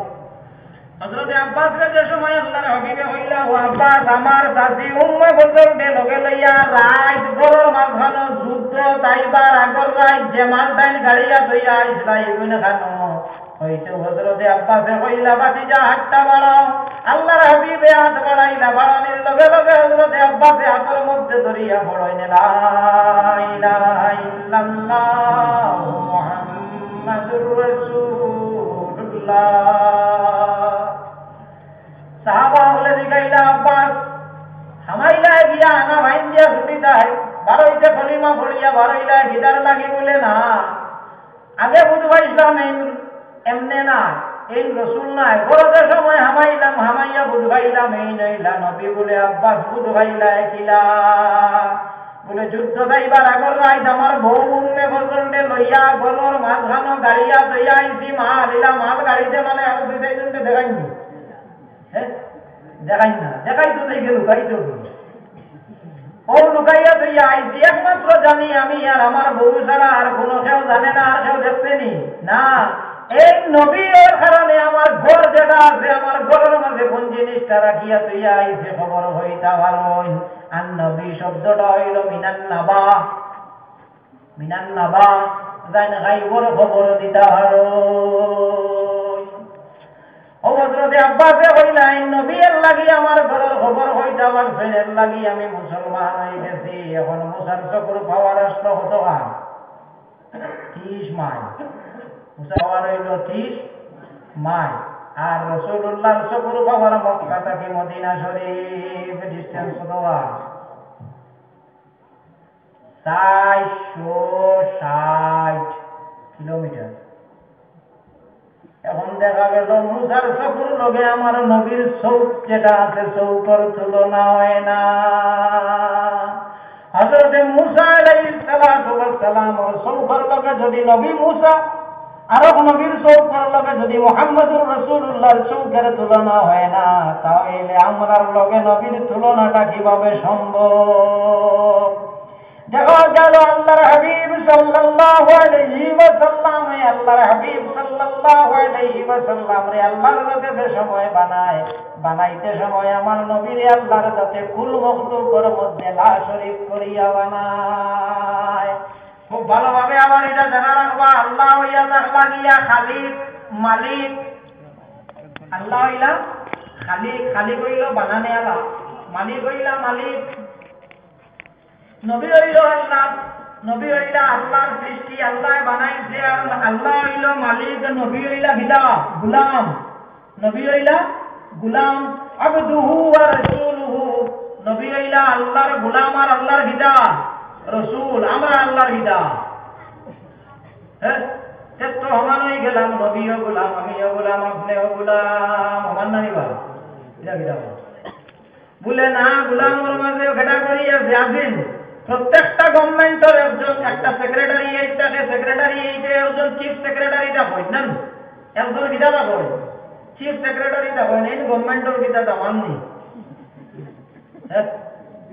হযরত আব্বাসকে যে সময় আল্লাহর হাবিবে হইলা ও আব্বাস আমার চাচি উম্মে বজলকে লগে লইয়া রাত গরর মাঝখানো যুদ্ধ তাইবার আগর রাত যে মালটাইন গাড়িয়া তৈয়া ইসলাই ইবনে খানো হইতে হযরত আব্বাসে কইলা বাতিজা হাতটা বাড়াও আল্লাহর হাবিবে হাত বাড়াইলা বাড়ানির লগে লগে হযরত আব্বাসে হাতের মধ্যে ধরিয়া বড়াইনে লা ইলাহা ইল্লাল্লাহ মুহাম্মাদুর রাসূলুল্লাহ সাহাবা বলে দিগাইলা আব্বাস হামাইলা গিয়া আনা ভাইন দিয়া ছুটিতা है বারোইতে কলিমা পড়িয়া বারোইলা গিদার লাগি বলে না আগে বুঝবা ইসলাম এমনে না এই রসুল নাই বড়দের সময় হামাইলাম হামাইয়া বুঝবাইলাম এই নইলা নবী বলে আব্বাস বুঝবাইলা একিলা বলে যুদ্ধ যাইবার আগর রাইত আমার বউ উম্মে বজলকে লইয়া গরর মাঝখানো গাড়িয়া তৈয়া আইছি মাল ইলা মাল গাড়িতে মানে আর দুই চারজনকে দেখাইনি দেখাই না দেখাই তো দেখে লুকাই তো ও লুকাইয়া তুইয়া আইছি একমাত্র জানি আমি আর আমার বউ ছাড়া আর কোনো কেউ জানে না আর কেউ দেখতেনি না এই নবীর কারণে আমার ঘর যেটা আছে আমার ঘরের মাঝে কোন জিনিসটা রাখিয়া তুইয়া আইছে খবর হইতা ভালো আর নবী শব্দটা হইল মিনান নাবা জান গাইবর খবর দিতা ভালো হযরত আব্বাসে কইলেন নবীর লাগি আমার ঘরের খবর হইতা আমার ফেরের লাগি আমি মুসলমান হয়ে গেছি এখন মুসার চক্র পাওয়ার রাষ্ট্র হতো 30 মাইল মুসা পাওয়ার হইল 30 মাইল আর রাসূলুল্লাহর চক্র পাওয়ার মক্কা থেকে মদিনা শরীফ ডিসটেন্স হতো 460 কিলোমিটার এখন দেখা গেল মুসার চক্র লগে আমার নবীর চৌক যেটা আছে চৌকর তুলনা হয় না হযরত মুসা আলাইহিস সালাতু ওয়াস সালাম ওর চৌকর লগে যদি নবী মুসা আর নবীর চৌকর লগে যদি মুহাম্মদুর রাসূলুল্লাহর চৌকের তুলনা হয় না তাহলে আমরার লগে নবীর তুলনাটা কিভাবে সম্ভব দেখা গেল আল্লাহর হাবিব সাল্লাল্লাহু আলাইহি ওয়াসাল্লাম আল্লাহর হাবিব সাল্লাল্লাহু আলাইহি ওয়াসাল্লাম রে আল্লাহর কাছে সময় বানাইতে সময় আমার নবীর আল্লাহর কাছে কুল মখলুকের মধ্যে লা শরীক করিয়া বানায় খুব ভালোভাবে আবার এটা জানা রাখবা আল্লাহ হইয়া লাগিয়া খালিক মালিক আল্লাহ হইলা খালিক হইল বানানে আলা মালিক হইলা মালিক নবী হইল আল্লাহ নবী হইলা আল্লাহর সৃষ্টি আল্লাহ বানাইছে আর আল্লাহ হইল মালিক নবী হইলা বিদা গোলাম নবী হইলা গোলাম আবদুহু ওয়া রাসূলুহু নবী হইলা আল্লাহর গোলাম আর আল্লাহর বিদা রাসূল আমরা আল্লাহর বিদা এত সমান হয়ে গেলাম নবীও গোলাম আমিও গোলাম আপনিও গোলাম আমার নানিবা এটা বিদা বলে না গোলামের মাঝে ঘটা করি আসেন প্রত্যেকটা গভর্নমেন্টের একজন একটা সেক্রেটারি এইটাকে সেক্রেটারি এইটা একজন চিফ সেক্রেটারিটা হয় না একজন বিধাতা হয় চিফ সেক্রেটারিটা হয় না গভর্নমেন্টের বিধাতা মাননি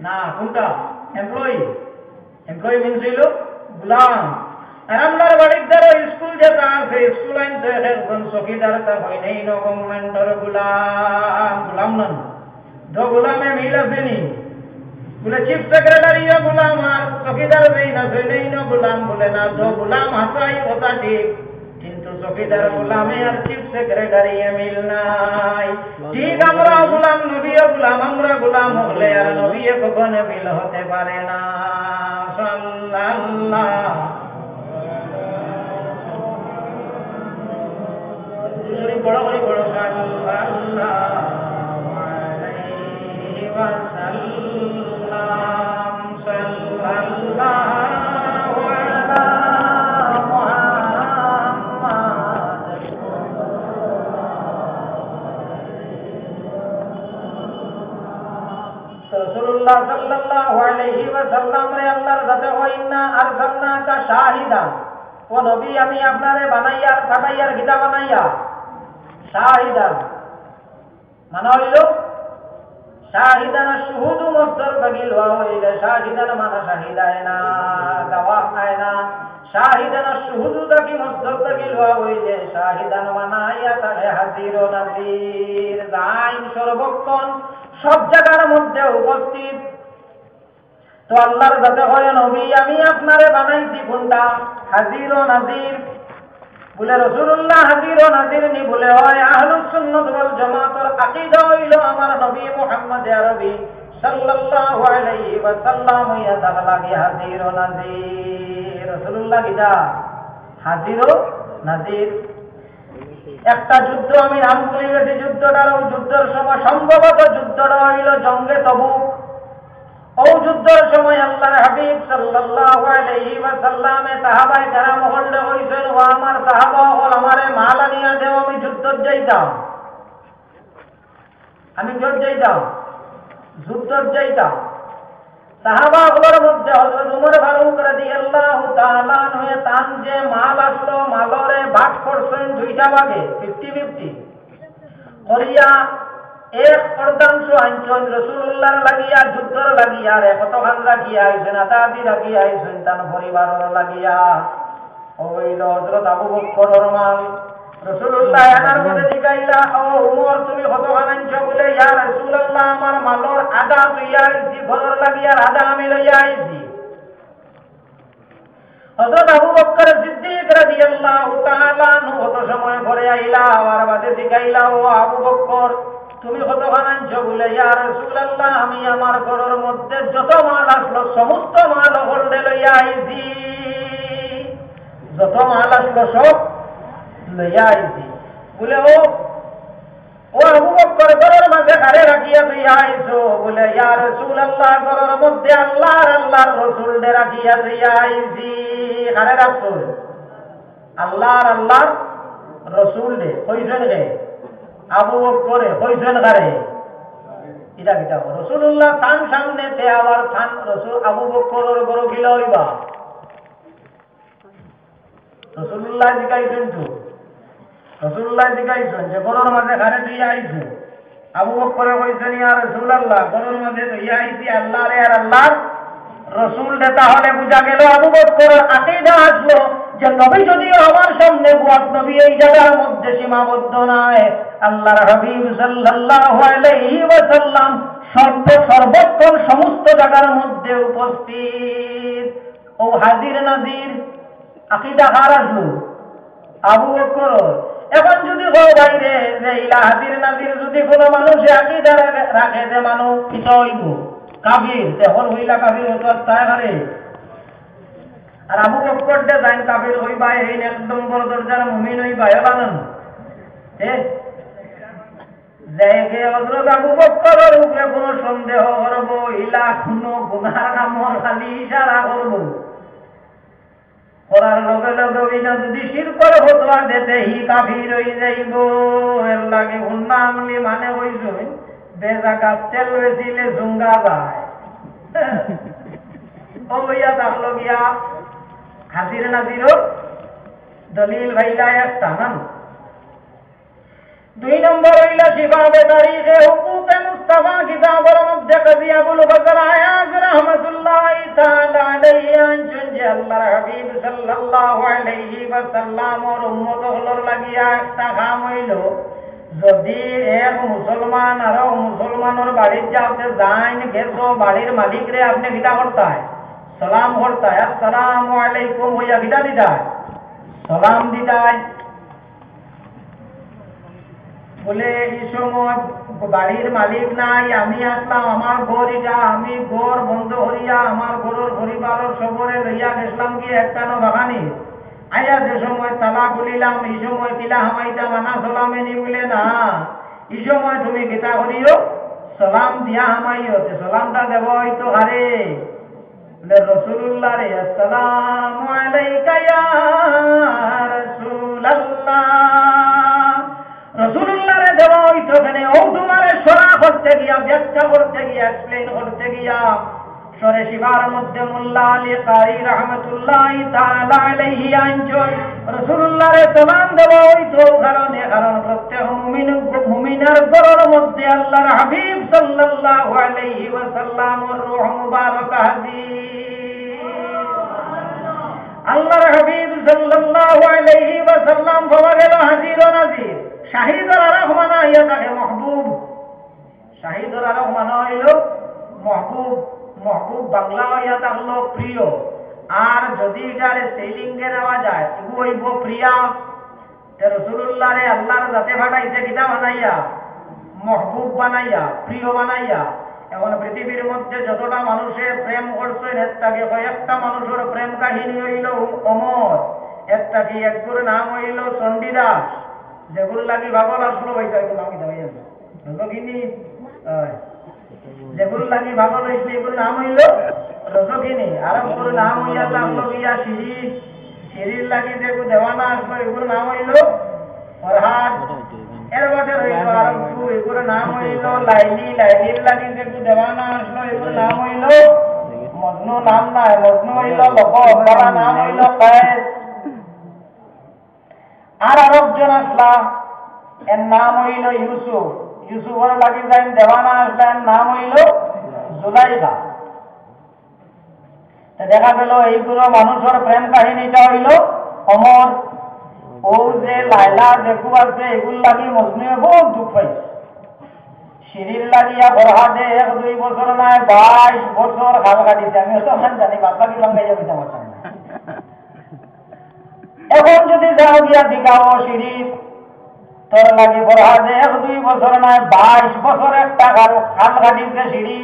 না কোনটা এমপ্লয়ি মিনস হইল গোলাম আর আমার বাড়ির দ্বারা স্কুল যেটা আছে স্কুল আইনতে একজন চকিদারটা হয় নাই গভর্নমেন্টের গোলাম নন দো গোলামে মিল আছে নি বলে চিফ সেক্রেটারিও গোলাম আর চকিদার যেই না সেই গোলাম বলে না দো গোলাম হাসাই কথা ঠিক কিন্তু চকিদার গোলামে আর চিফ সেক্রেটারি মিল নাই ঠিক আমরা গোলাম নবীও গোলাম আমরা গোলাম হলে আর নবী কখনো মিল হতে পারে না সাল্লাল্লাহু বড় করে বড় সাল্লাল্লাহু আলাইহি ওয়াসাল্লাম সাল্লাল্লাহু আলা মুহাম্মাদ রাসূলুল্লাহ সাল্লাল্লাহু আলাইহি ওয়াসাল্লাম রে আল্লাহর কাছে হইনা আরসালনাকা শাহিদান ও নবী আমি আপনারে বানাইয়া পাঠাইয়ার গীতা বানাইয়া শাহিদান মানে হইল শাহিদান শুহুদু মসদর বাগিল হইলে শাহিদান মানে শাহিদায় না গওয়াহ হয় না শাহিদান শুহুদা কি মসদদ কি লওয়া হইলে শাহিদান মানাইয়া তাহলে হাজির ও নাজির যাইন সর্বক্ষণ সব জায়গার মধ্যে উপস্থিত। তো আল্লাহর কাছে হয় নবী আমি আপনারে বানাইছি কোনটা হাজির ও নাজির বলে রাসূলুল্লাহ হাজির ও নাজির নি বলে হয় আহলুস সুন্নাত ওয়াল জামাতের আকীদা হইল আমার নবী মুহাম্মদ আরবি সাল্লাল্লাহু আলাইহি ওয়াসাল্লাম ইয়া তাআলা হাজির ও নাজির রাসূলুল্লাহ কিদা হাজির ও নাজির। একটা যুদ্ধ আমি নাম বলি গেছি যুদ্ধটার ওই যুদ্ধের সময় সম্ভবত যুদ্ধটা হইল জঙ্গে তবুক। ও যুদ্ধের সময় আল্লাহর হাবিব সাল্লাল্লাহু আলাইহি ওয়াসাল্লামে সাহাবায়ে কেরাম হলে কইছেন ও আমার সাহাবা হল আমারে মাল আনিয়া দেও আমি যুদ্ধত যাইতাম যুদ্ধত যাইতাম। সাহাবা হলোর মধ্যে হযরত ওমর ফারুক রাদিয়াল্লাহু তাআলা আনহু তান যে মাল আসলো মালরে ভাগ করছেন দুইটা ভাগে 50-50 করিয়া এক অর্ধাংশ আনছেন রাসূলুল্লাহর লাগিয়া যুদ্ধর লাগিয়া আর কতখান রাখিয়া আইছেন আতাদি রাখিয়া আইছেন তার পরিবারের লাগিয়া ওইল হযরত আবু বকরের মাল। রাসূলুল্লাহ এনার মধ্যে জিগাইলা ও ওমর তুমি কতখান আনছো বলে ইয়া রাসূলুল্লাহ আমার মালর আধা লইয়া আইছি ঘরের লাগিয়া আধা আমি লইয়া আইছি। হযরত আবু বকর সিদ্দিক রাদিয়াল্লাহু তাআলা আনহু কত সময় ঘরে আইলা আর বাদে জিগাইলা ও আবু বকর তুমি কতখান আনছো বলে ইয়া রাসূলুল্লাহ আমি আমার ঘরের মধ্যে যত মাল আসলো সমস্ত মাল হলদে লইয়া আইছি যত মাল আসলো সব লইয়া আইছি বলে ও আবু বকর ঘরের মাঝে কারে রাখিয়া লইয়া আইছো বলে ইয়া রাসূলুল্লাহ ঘরের মধ্যে আল্লাহর রাসূলকে রাখিয়া লইয়া আইছি। কারে রাখছো আল্লাহর রাসূলকে কইছেন রে আবু বকরে কইছেন কারে এটা কিটা রাসূলুল্লাহ তান সামনে তে আবার তান রাসূল আবু বকরের বড় গিলা হইবা রাসূলুল্লাহ জিগাইছেন তো রাসূলুল্লাহ জিগাইছেন যে ঘরের মাঝে কারে দিয়া আইছো আবু বকরে কইছেন ইয়া রাসূলুল্লাহ ঘরের মাঝে দিয়া আইছি আল্লাহর আর আল্লাহর রাসূল দে। তাহলে বুঝা গেল আবু বকরের আকীদা আসলো যে নবী যদিও আমার সামনে বুয়াত নবী এই জায়গার মধ্যে সীমাবদ্ধ নয় আল্লাহর হাবিব সাল্লাল্লাহু আলাইহি ওয়াসাল্লাম সর্বক্ষণ সমস্ত জায়গার মধ্যে উপস্থিত। ও হাজির নাজির আকীদা কার আসলো আবু বকর। এখন যদি হয় বাইরে যে ইলা হাজির নাজির যদি কোনো মানুষে আকীদা রাখে যে মানুষ কিতা হইব কাফির তখন হইলা কাফির হতো তাই আর আবু বকর দে যাইন কাফির হইবা এই একদম বড় দরজার মুমিন হইবা এবানন যে হযরত আবু বকরের উপরে কোনো সন্দেহ করব ইলা কোনো গুনাহ কামর খালি ইশারা করব করার লগে লগে ওইটা যদি শিরকের ফতোয়া দিতে হি কাফির হই যাইব। এর লাগে উন্নামলি মানে হইছে বেজাকাত তেল বেচিলে জুঙ্গা যায় ও ইয়া তাহলো গিয়া হাজির নাজিরও দলিল ভাইলা একটা নাম। 2 নম্বর হইলা শিফাবে তারিখে হুকুকে মুস্তাফা কিতাবের মধ্যে কাজী আবুল বকর আয়াজ রাহমাতুল্লাহি তাআলা আলাইহি আনছেন যে আল্লাহর হাবিব সাল্লাল্লাহু আলাইহি ওয়াসাল্লাম ওর উম্মত হলর লাগিয়া একটা কাম হইল যদি এক মুসলমান আর মুসলমানের বাড়ির যাতে যাইন গেছো বাড়ির মালিক রে আপনি কিটা করতায় সালাম করতায় আসসালামু আলাইকুম হইয়া কিটা দিতায় সালাম দিতায়। বলে এই সময় বাড়ির মালিক নাই আমি আসলাম আমার ঘর এটা আমি ঘর বন্ধ করিয়া আমার ঘরের পরিবারের সবরে লইয়া গেছিলাম গিয়ে একটা বাগানে আয়া যে সময় তালা খুলিলাম এই সময় কিলা হামাইতা মানা সালামে নি বলে না এই সময় তুমি গীতা করিও সালাম দিয়া হামাইও সালামটা দেব হয়তো হারে বলে রাসূলুল্লাহ রে আসসালামু আলাইকা ইয়া রাসূলুল্লাহ রাসূলুল্লাহ রে দেব হয়তো কেন ও তোমারে শরা করতে গিয়া ব্যাখ্যা করতে গিয়া এক্সপ্লেইন করতে গিয়া সরে শিবার মধ্যে মোল্লা আলী কারি রহমতুল্লাহি তাআলা আলাইহি আনজন রাসূলুল্লাহ রে সালাম দেব হইতো কারণ প্রত্যেক মুমিনের ঘরের মধ্যে আল্লাহর হাবিব সাল্লাল্লাহু আলাইহি ওয়াসাল্লামের রূহ মুবারক হাজির আল্লাহর হাবিব সাল্লাল্লাহু আলাইহি ওয়াসাল্লাম বলা গেল হাজির ও নাজির শাহিদুর রহমান ইয়া তাকে মাহবুব শাহিদুর রহমান হইল মাহবুব মাহবুব বাংলা ইয়া তাহলো প্রিয় আর যদি এটারে সেলিঙ্গে নেওয়া যায় এগু হইব প্রিয়া তে রাসূলুল্লাহ রে আল্লাহর জাতে ফাটাইছে কিতা বানাইয়া মাহবুব বানাইয়া প্রিয় বানাইয়া এখন পৃথিবীর মধ্যে যতটা মানুষের প্রেম করছে এটাকে কয়েকটা মানুষের প্রেম কাহিনী হইল অমর একটা কি একগুর নাম হইল চণ্ডীদাস যেগুলো লাগি ভাগল আসলো হইতো এগুলো নাম কিতা হইয়া রজকিনী যেগুলো লাগি ভাগল হইছে এগুলো নাম হইল রজকিনী আর একগুর নাম হইয়া লাগলো গিয়া সিঁড়ি সিঁড়ির লাগি যেগুলো দেওয়ানা আসলো এগুলো নাম হইল ফরহাদ এর বটে রইল আর এগুলো নাম হইল লাইলি লাইলির লাগি যেগুলো দেওয়ানা আসলো এগুলো নাম হইল মজনু নাম নাই মজনু হইল লকব বড় নাম হইল কায়েস আর আরেকজন আসলা এর নাম হইল ইউসুফ ইউসুফের লাগি যাইন দেওয়ানা আসলেন নাম হইল জুলাইখা দেখা গেল এইগুলো মানুষের প্রেম কাহিনীটা হইল অমর ও যে লাইলা দেখু আছে এগুলো লাগি মজনুয়ে বহুত দুঃখ পাইছে সিঁড়ির লাগিয়া বরহাদে 1-2 বছর নয় 22 বছর খাল কাটিছে আমি তো জানি বাচ্চা কি বাঙ্গাই যাবে আমার সামনে এখন যদি যাও গিয়া দিঘাও সিঁড়ি তোর লাগে বরহাদে 1-2 বছর নয় 22 বছর একটা খাল কাটিছে সিঁড়ি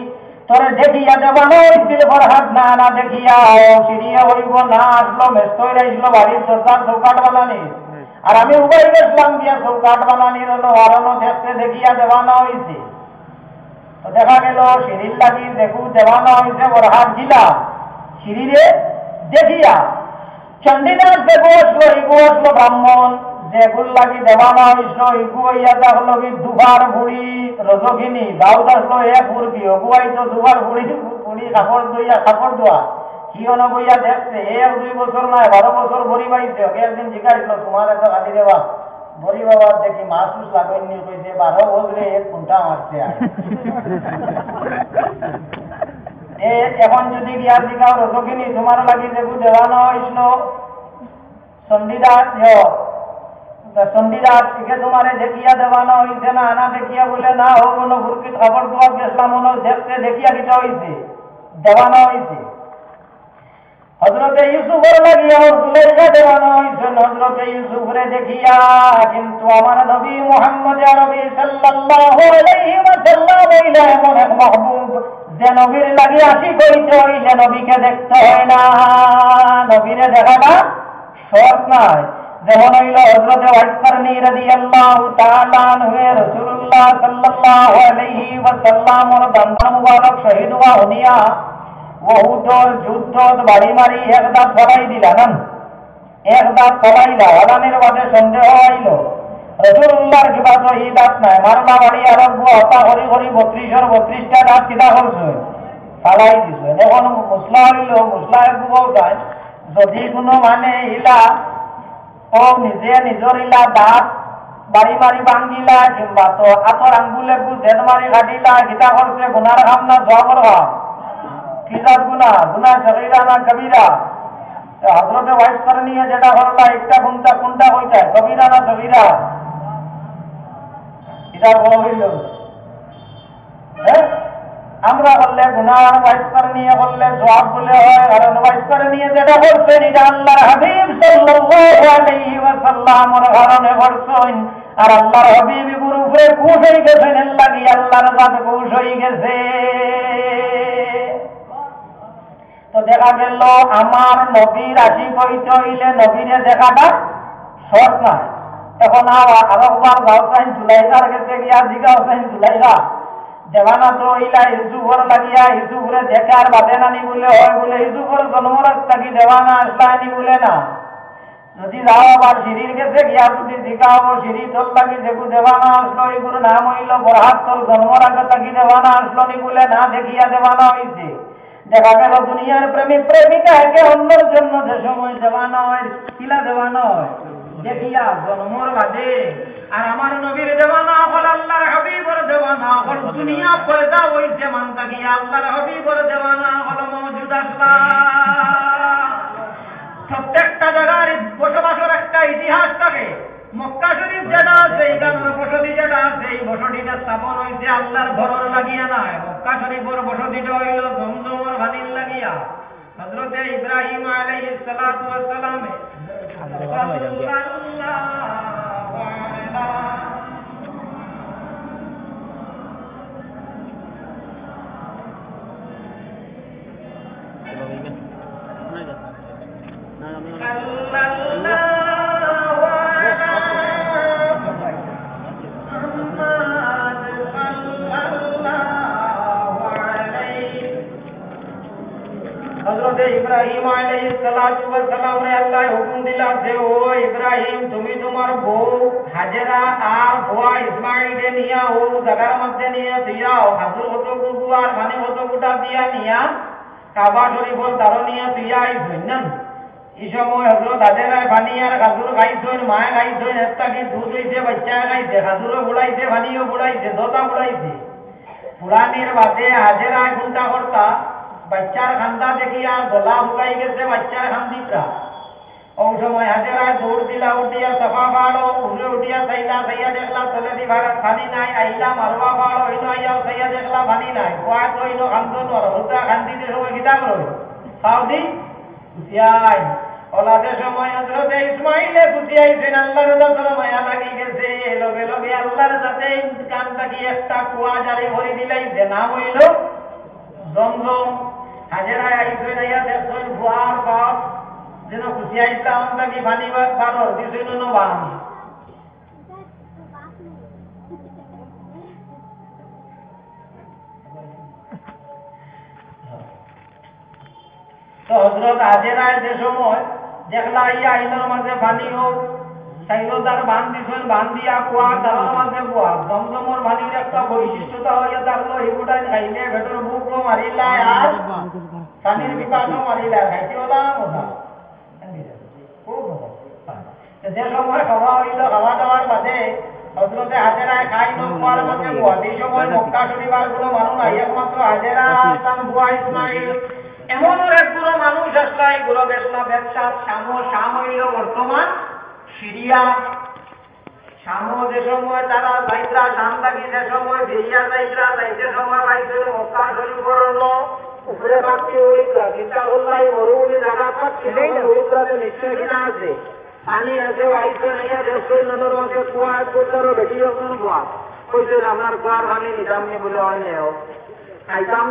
তোর দেখিয়া দেবানো হয়েছিল বরহাদ না না দেখিয়া সিঁড়িয়া হইব না আসলো মেস্তই রাইছিল বাড়ির সরকার চৌকাট বানানি আর আমি উবাই গেছিলাম গিয়া চৌকাট বানানির হলো আরনো দেখতে দেখিয়া দেওয়ানো হয়েছে তো দেখা গেল সিঁড়ির লাগি দেখু দেওয়ানো হয়েছে বরহাদ জিলা সিঁড়িরে দেখিয়া চণ্ডীদাস দেখু আসলো ইগু আসলো ব্রাহ্মণ যেগুল লাগি দেওয়ানো হয়েছিল ইগু হইয়া হলো কি দুবার বুড়ি রজকিনী দাউদ আসলো এক বুড়ি অগুয়াই তো দুবার বুড়ি বুড়ি কাপড় ধুইয়া কাপড় ধোয়া কিয়নো বইয়া দেখছে 1-2 বছর নয় 12 বছর ভরি পাইছে ওকে একদিন জিজ্ঞাসা করলো তোমার এত গালি দেওয়া ভরি বাবা দেখি মাসুস লাগেননি কইছে 12 বছরে এক ঘন্টা মারছে এখন যদি গিয়া জিজ্ঞাও রজকিনী তোমার লাগি দেখু দেওয়ানো হয়েছিল চণ্ডীদাস চণ্ডীদাস থেকে তোমারে দেখিয়া দেওয়ানো হয়েছে না আনা দেখিয়া বলে না ও কোনো বুরকিত খবর তোমার গেছিলাম দেখতে দেখিয়া কিটা হয়েছে দেওয়ানো হয়েছে হযরতে ইউসুফের লাগিয়া জুলাইখা দেওয়ানো হয়েছে হযরতে ইউসুফরে দেখিয়া কিন্তু আমার নবী মুহাম্মদ আরবি সাল্লাল্লাহু আলাইহি ওয়াসাল্লাম হইলা এমন এক মাহবুব যে নবীর লাগি আশিক হইতে হইলে নবীকে দেখতে হয় না নবীরে দেখাটা শর্ত নাই যেমন হইল হযরতে ওয়াইসকারনী রাদিয়াল্লাহু তাআলা আনহু রাসূলুল্লাহ সাল্লাল্লাহু আলাইহি ওয়াসাল্লামের দান্দা মুবারক শহীদ হওয়া হনিয়া বহুতর যুদ্ধ বাড়ি মারি একদা ফলাই দিলাম একদা ফলাইলা হলানের বাদে সন্দেহ হইল রাসূলুল্লাহর কিবা তো এই দাঁত নাই মারলা বাড়ি আরম্ভ হতা হরি হরি 32টা দাঁত কিনা করছে ফালাই দিছে এখন মুসলা হইল মুসলা একটু বলতায় যদি কোনো মানে ইলা ও নিজে নিজর ইলা দাঁত বাড়ি মারি ভাঙ্গিলা কিংবা তো আতর আঙ্গুলে জেদ মারি কাটিলা গীতা করছে গুনার কাম না জবর কাম কিজাত গুনা গুনা সগীরা না কবিরা হযরতে ওয়াইসকারনী যেটা করলা একটা কোনটা হইতা কবিরা না সগীরা এটা বলিল আমরা বললে গুনাহ ওয়াইসকারনী বললে জবাব বলে হয় আর ওয়াইসকারনী যেটা করছে এটা আল্লাহর হাবিব সাল্লাল্লাহু আলাইহি ওয়াসাল্লামের কারণে করছেন আর আল্লাহর হাবিব গুরু উপরে খুশ হয়ে গেছেন লাগি আল্লাহর জাত খুশ হয়ে গেছে তো দেখা গেল আমার নবীর আশিক হইতে হইলে নবীরে দেখাটা শর্ত নাই এখন আরেকবার যাওছেন জুলাইখার কাছে গিয়া জিজ্ঞাসেন জুলাইখা দেওয়ানা তো হইলা ইউসুফর লাগিয়া ইউসুফরে দেখার বাদে নানি বলে হয় বলে ইউসুফর জন্মরাত থাকি দেওয়ানা আসলা আনি বলে না যদি যাও আবার সিঁড়ির কাছে গিয়া যদি জিজ্ঞাও সিঁড়ি তোর লাগি যেগু দেওয়ানা আসলো এগুলো নাম হইল বরহাত তোর জন্মর আগে থাকি দেওয়ানা আসলো নি বলে না দেখিয়া দেওয়ানা হয়েছে দেখা গেল দুনিয়ার প্রেমিক প্রেমিকা একে অন্যের জন্য যে সময় দেওয়ানো হয় কিলা দেওয়ানো হয় দেখিয়া জন্মর বাদে আর আমার নবীর দেওয়ানা হল আল্লাহর হাবিবর দেওয়ানা হল দুনিয়া পয়দা হইছে মানতা গিয়া আল্লাহর হাবিবর দেওয়ানা হল মওজুদ আসলা প্রত্যেকটা জায়গার বসবাসের একটা ইতিহাস থাকে। মক্কা শরীফ যেটা আছে এইখানের বসতি যেটা আছে এই বসতিটা স্থাপন হয়েছে আল্লাহর ঘরের লাগিয়া নাই। মক্কা শরীফের বসতিটা হইল জমজমের পানির লাগিয়া। হযরতে ইব্রাহিম আলাইহিস সালাতু ওয়াস সালামে ইব্রাহিম আলাইহিস সালাতু ওয়াস সালাম রে আল্লাহ হুকুম দিলা যে ও ইব্রাহিম তুমি তোমার বউ হাজেরা আর ভুয়া ইসমাঈলকে নিয়া ও জায়গার মধ্যে নিয়ে দিয়াও হাজুর হতো গুগু আর মানে হতো গুটা দিয়া নিয়া কাবা শরীফের দ্বারা নিয়ে দিয়া আইছেন। এই সময় হজরত হাজেরায় পানি আর খাজুর খাইছেন, মায়ে খাইছেন, একটা কি দুধ হইছে, বাচ্চা খাইছে, খাজুরও বুড়াইছে, পানিও বুড়াইছে, দোতা বুড়াইছে। পুরানির বাদে হাজেরায় ঘুমটা করতা বাচ্চার খান্দা দেখিয়া গলা শুকাই গেছে বাচ্চার খান্দিটা। ওই সময় হাজেরায় দৌড় দিলা উঠিয়া সফা ফাড়ো উঠে উঠিয়া চাইলা চাইয়া দেখলা তলে দি ভাড়া পানি নাই। আইলা মারবা ফাড়ো হইনো আইয়া চাইয়া দেখলা পানি নাই। কোয়া তো হইনো খান্দ নর হুদা খান্দিতে সময় গিটা করো সাউদি খুশিয়াই ওলাদের সময় হযরতে ইসমাঈলে খুশিয়াইছেন। আল্লাহর রাসূল মায়া লাগি গেছে লগে লগে আল্লাহর সাথে কানটা কি একটা কুয়া জারি করে দিলাইছে, নাম হইল জমজম। হাজেরায় আইছেন আইয়া দেখছেন কুয়ার বাপ যেন খুশিয়াইতাম নাকি পানি বানর দিছেন না বান। তো হযরত হাজেরায় যে সময় দেখলা ইয়া আইনের মাঝে পানি হোক চাইলো তার বান দিছেন, বান দিয়া কুয়ার দ্বারার মাঝে কুয়া। জমজমর পানির একটা বৈশিষ্ট্যতা হইয়া থাকলো এগুটাই খাইলে ভেতর বুকও মারিলায় আর পানির বিপাকও মারিলায় খাইতে ওলা কথা। যে সময় খাওয়া হইল খাওয়া দাওয়ার বাদে হযরতে হাজেরায় খাইল কুয়ার মধ্যে কুয়া। এই সময় মক্কা শরীফ আর কোনো মানুষ নাই, একমাত্র হাজেরা তার বুয়া ইসমাঈল। এমন একগুলো মানুষ আসলো এইগুলো বেসলা ব্যবসা। শাম হইল বর্তমান সিরিয়া। শাম যে সময় তারা যাইত্রা শাম থাকি যে সময় বেরিয়া যাইত্রা যাইতে সময় পাইছে মক্কা শরীফের উপরে পাচ্ছি উড়িত্রা চিন্তা করলাই মরুভূমি জায়গা পাচ্ছি উড়িত্রাতে নিশ্চয় কিনা আছে পানি আছে আইসে নিয়ে দেশে নদর মধ্যে কুয়া করতে বেশি রকম কুয়া কইছে আপনার কুয়ার পানি নিতাম বলে হয় নেও খাইতাম।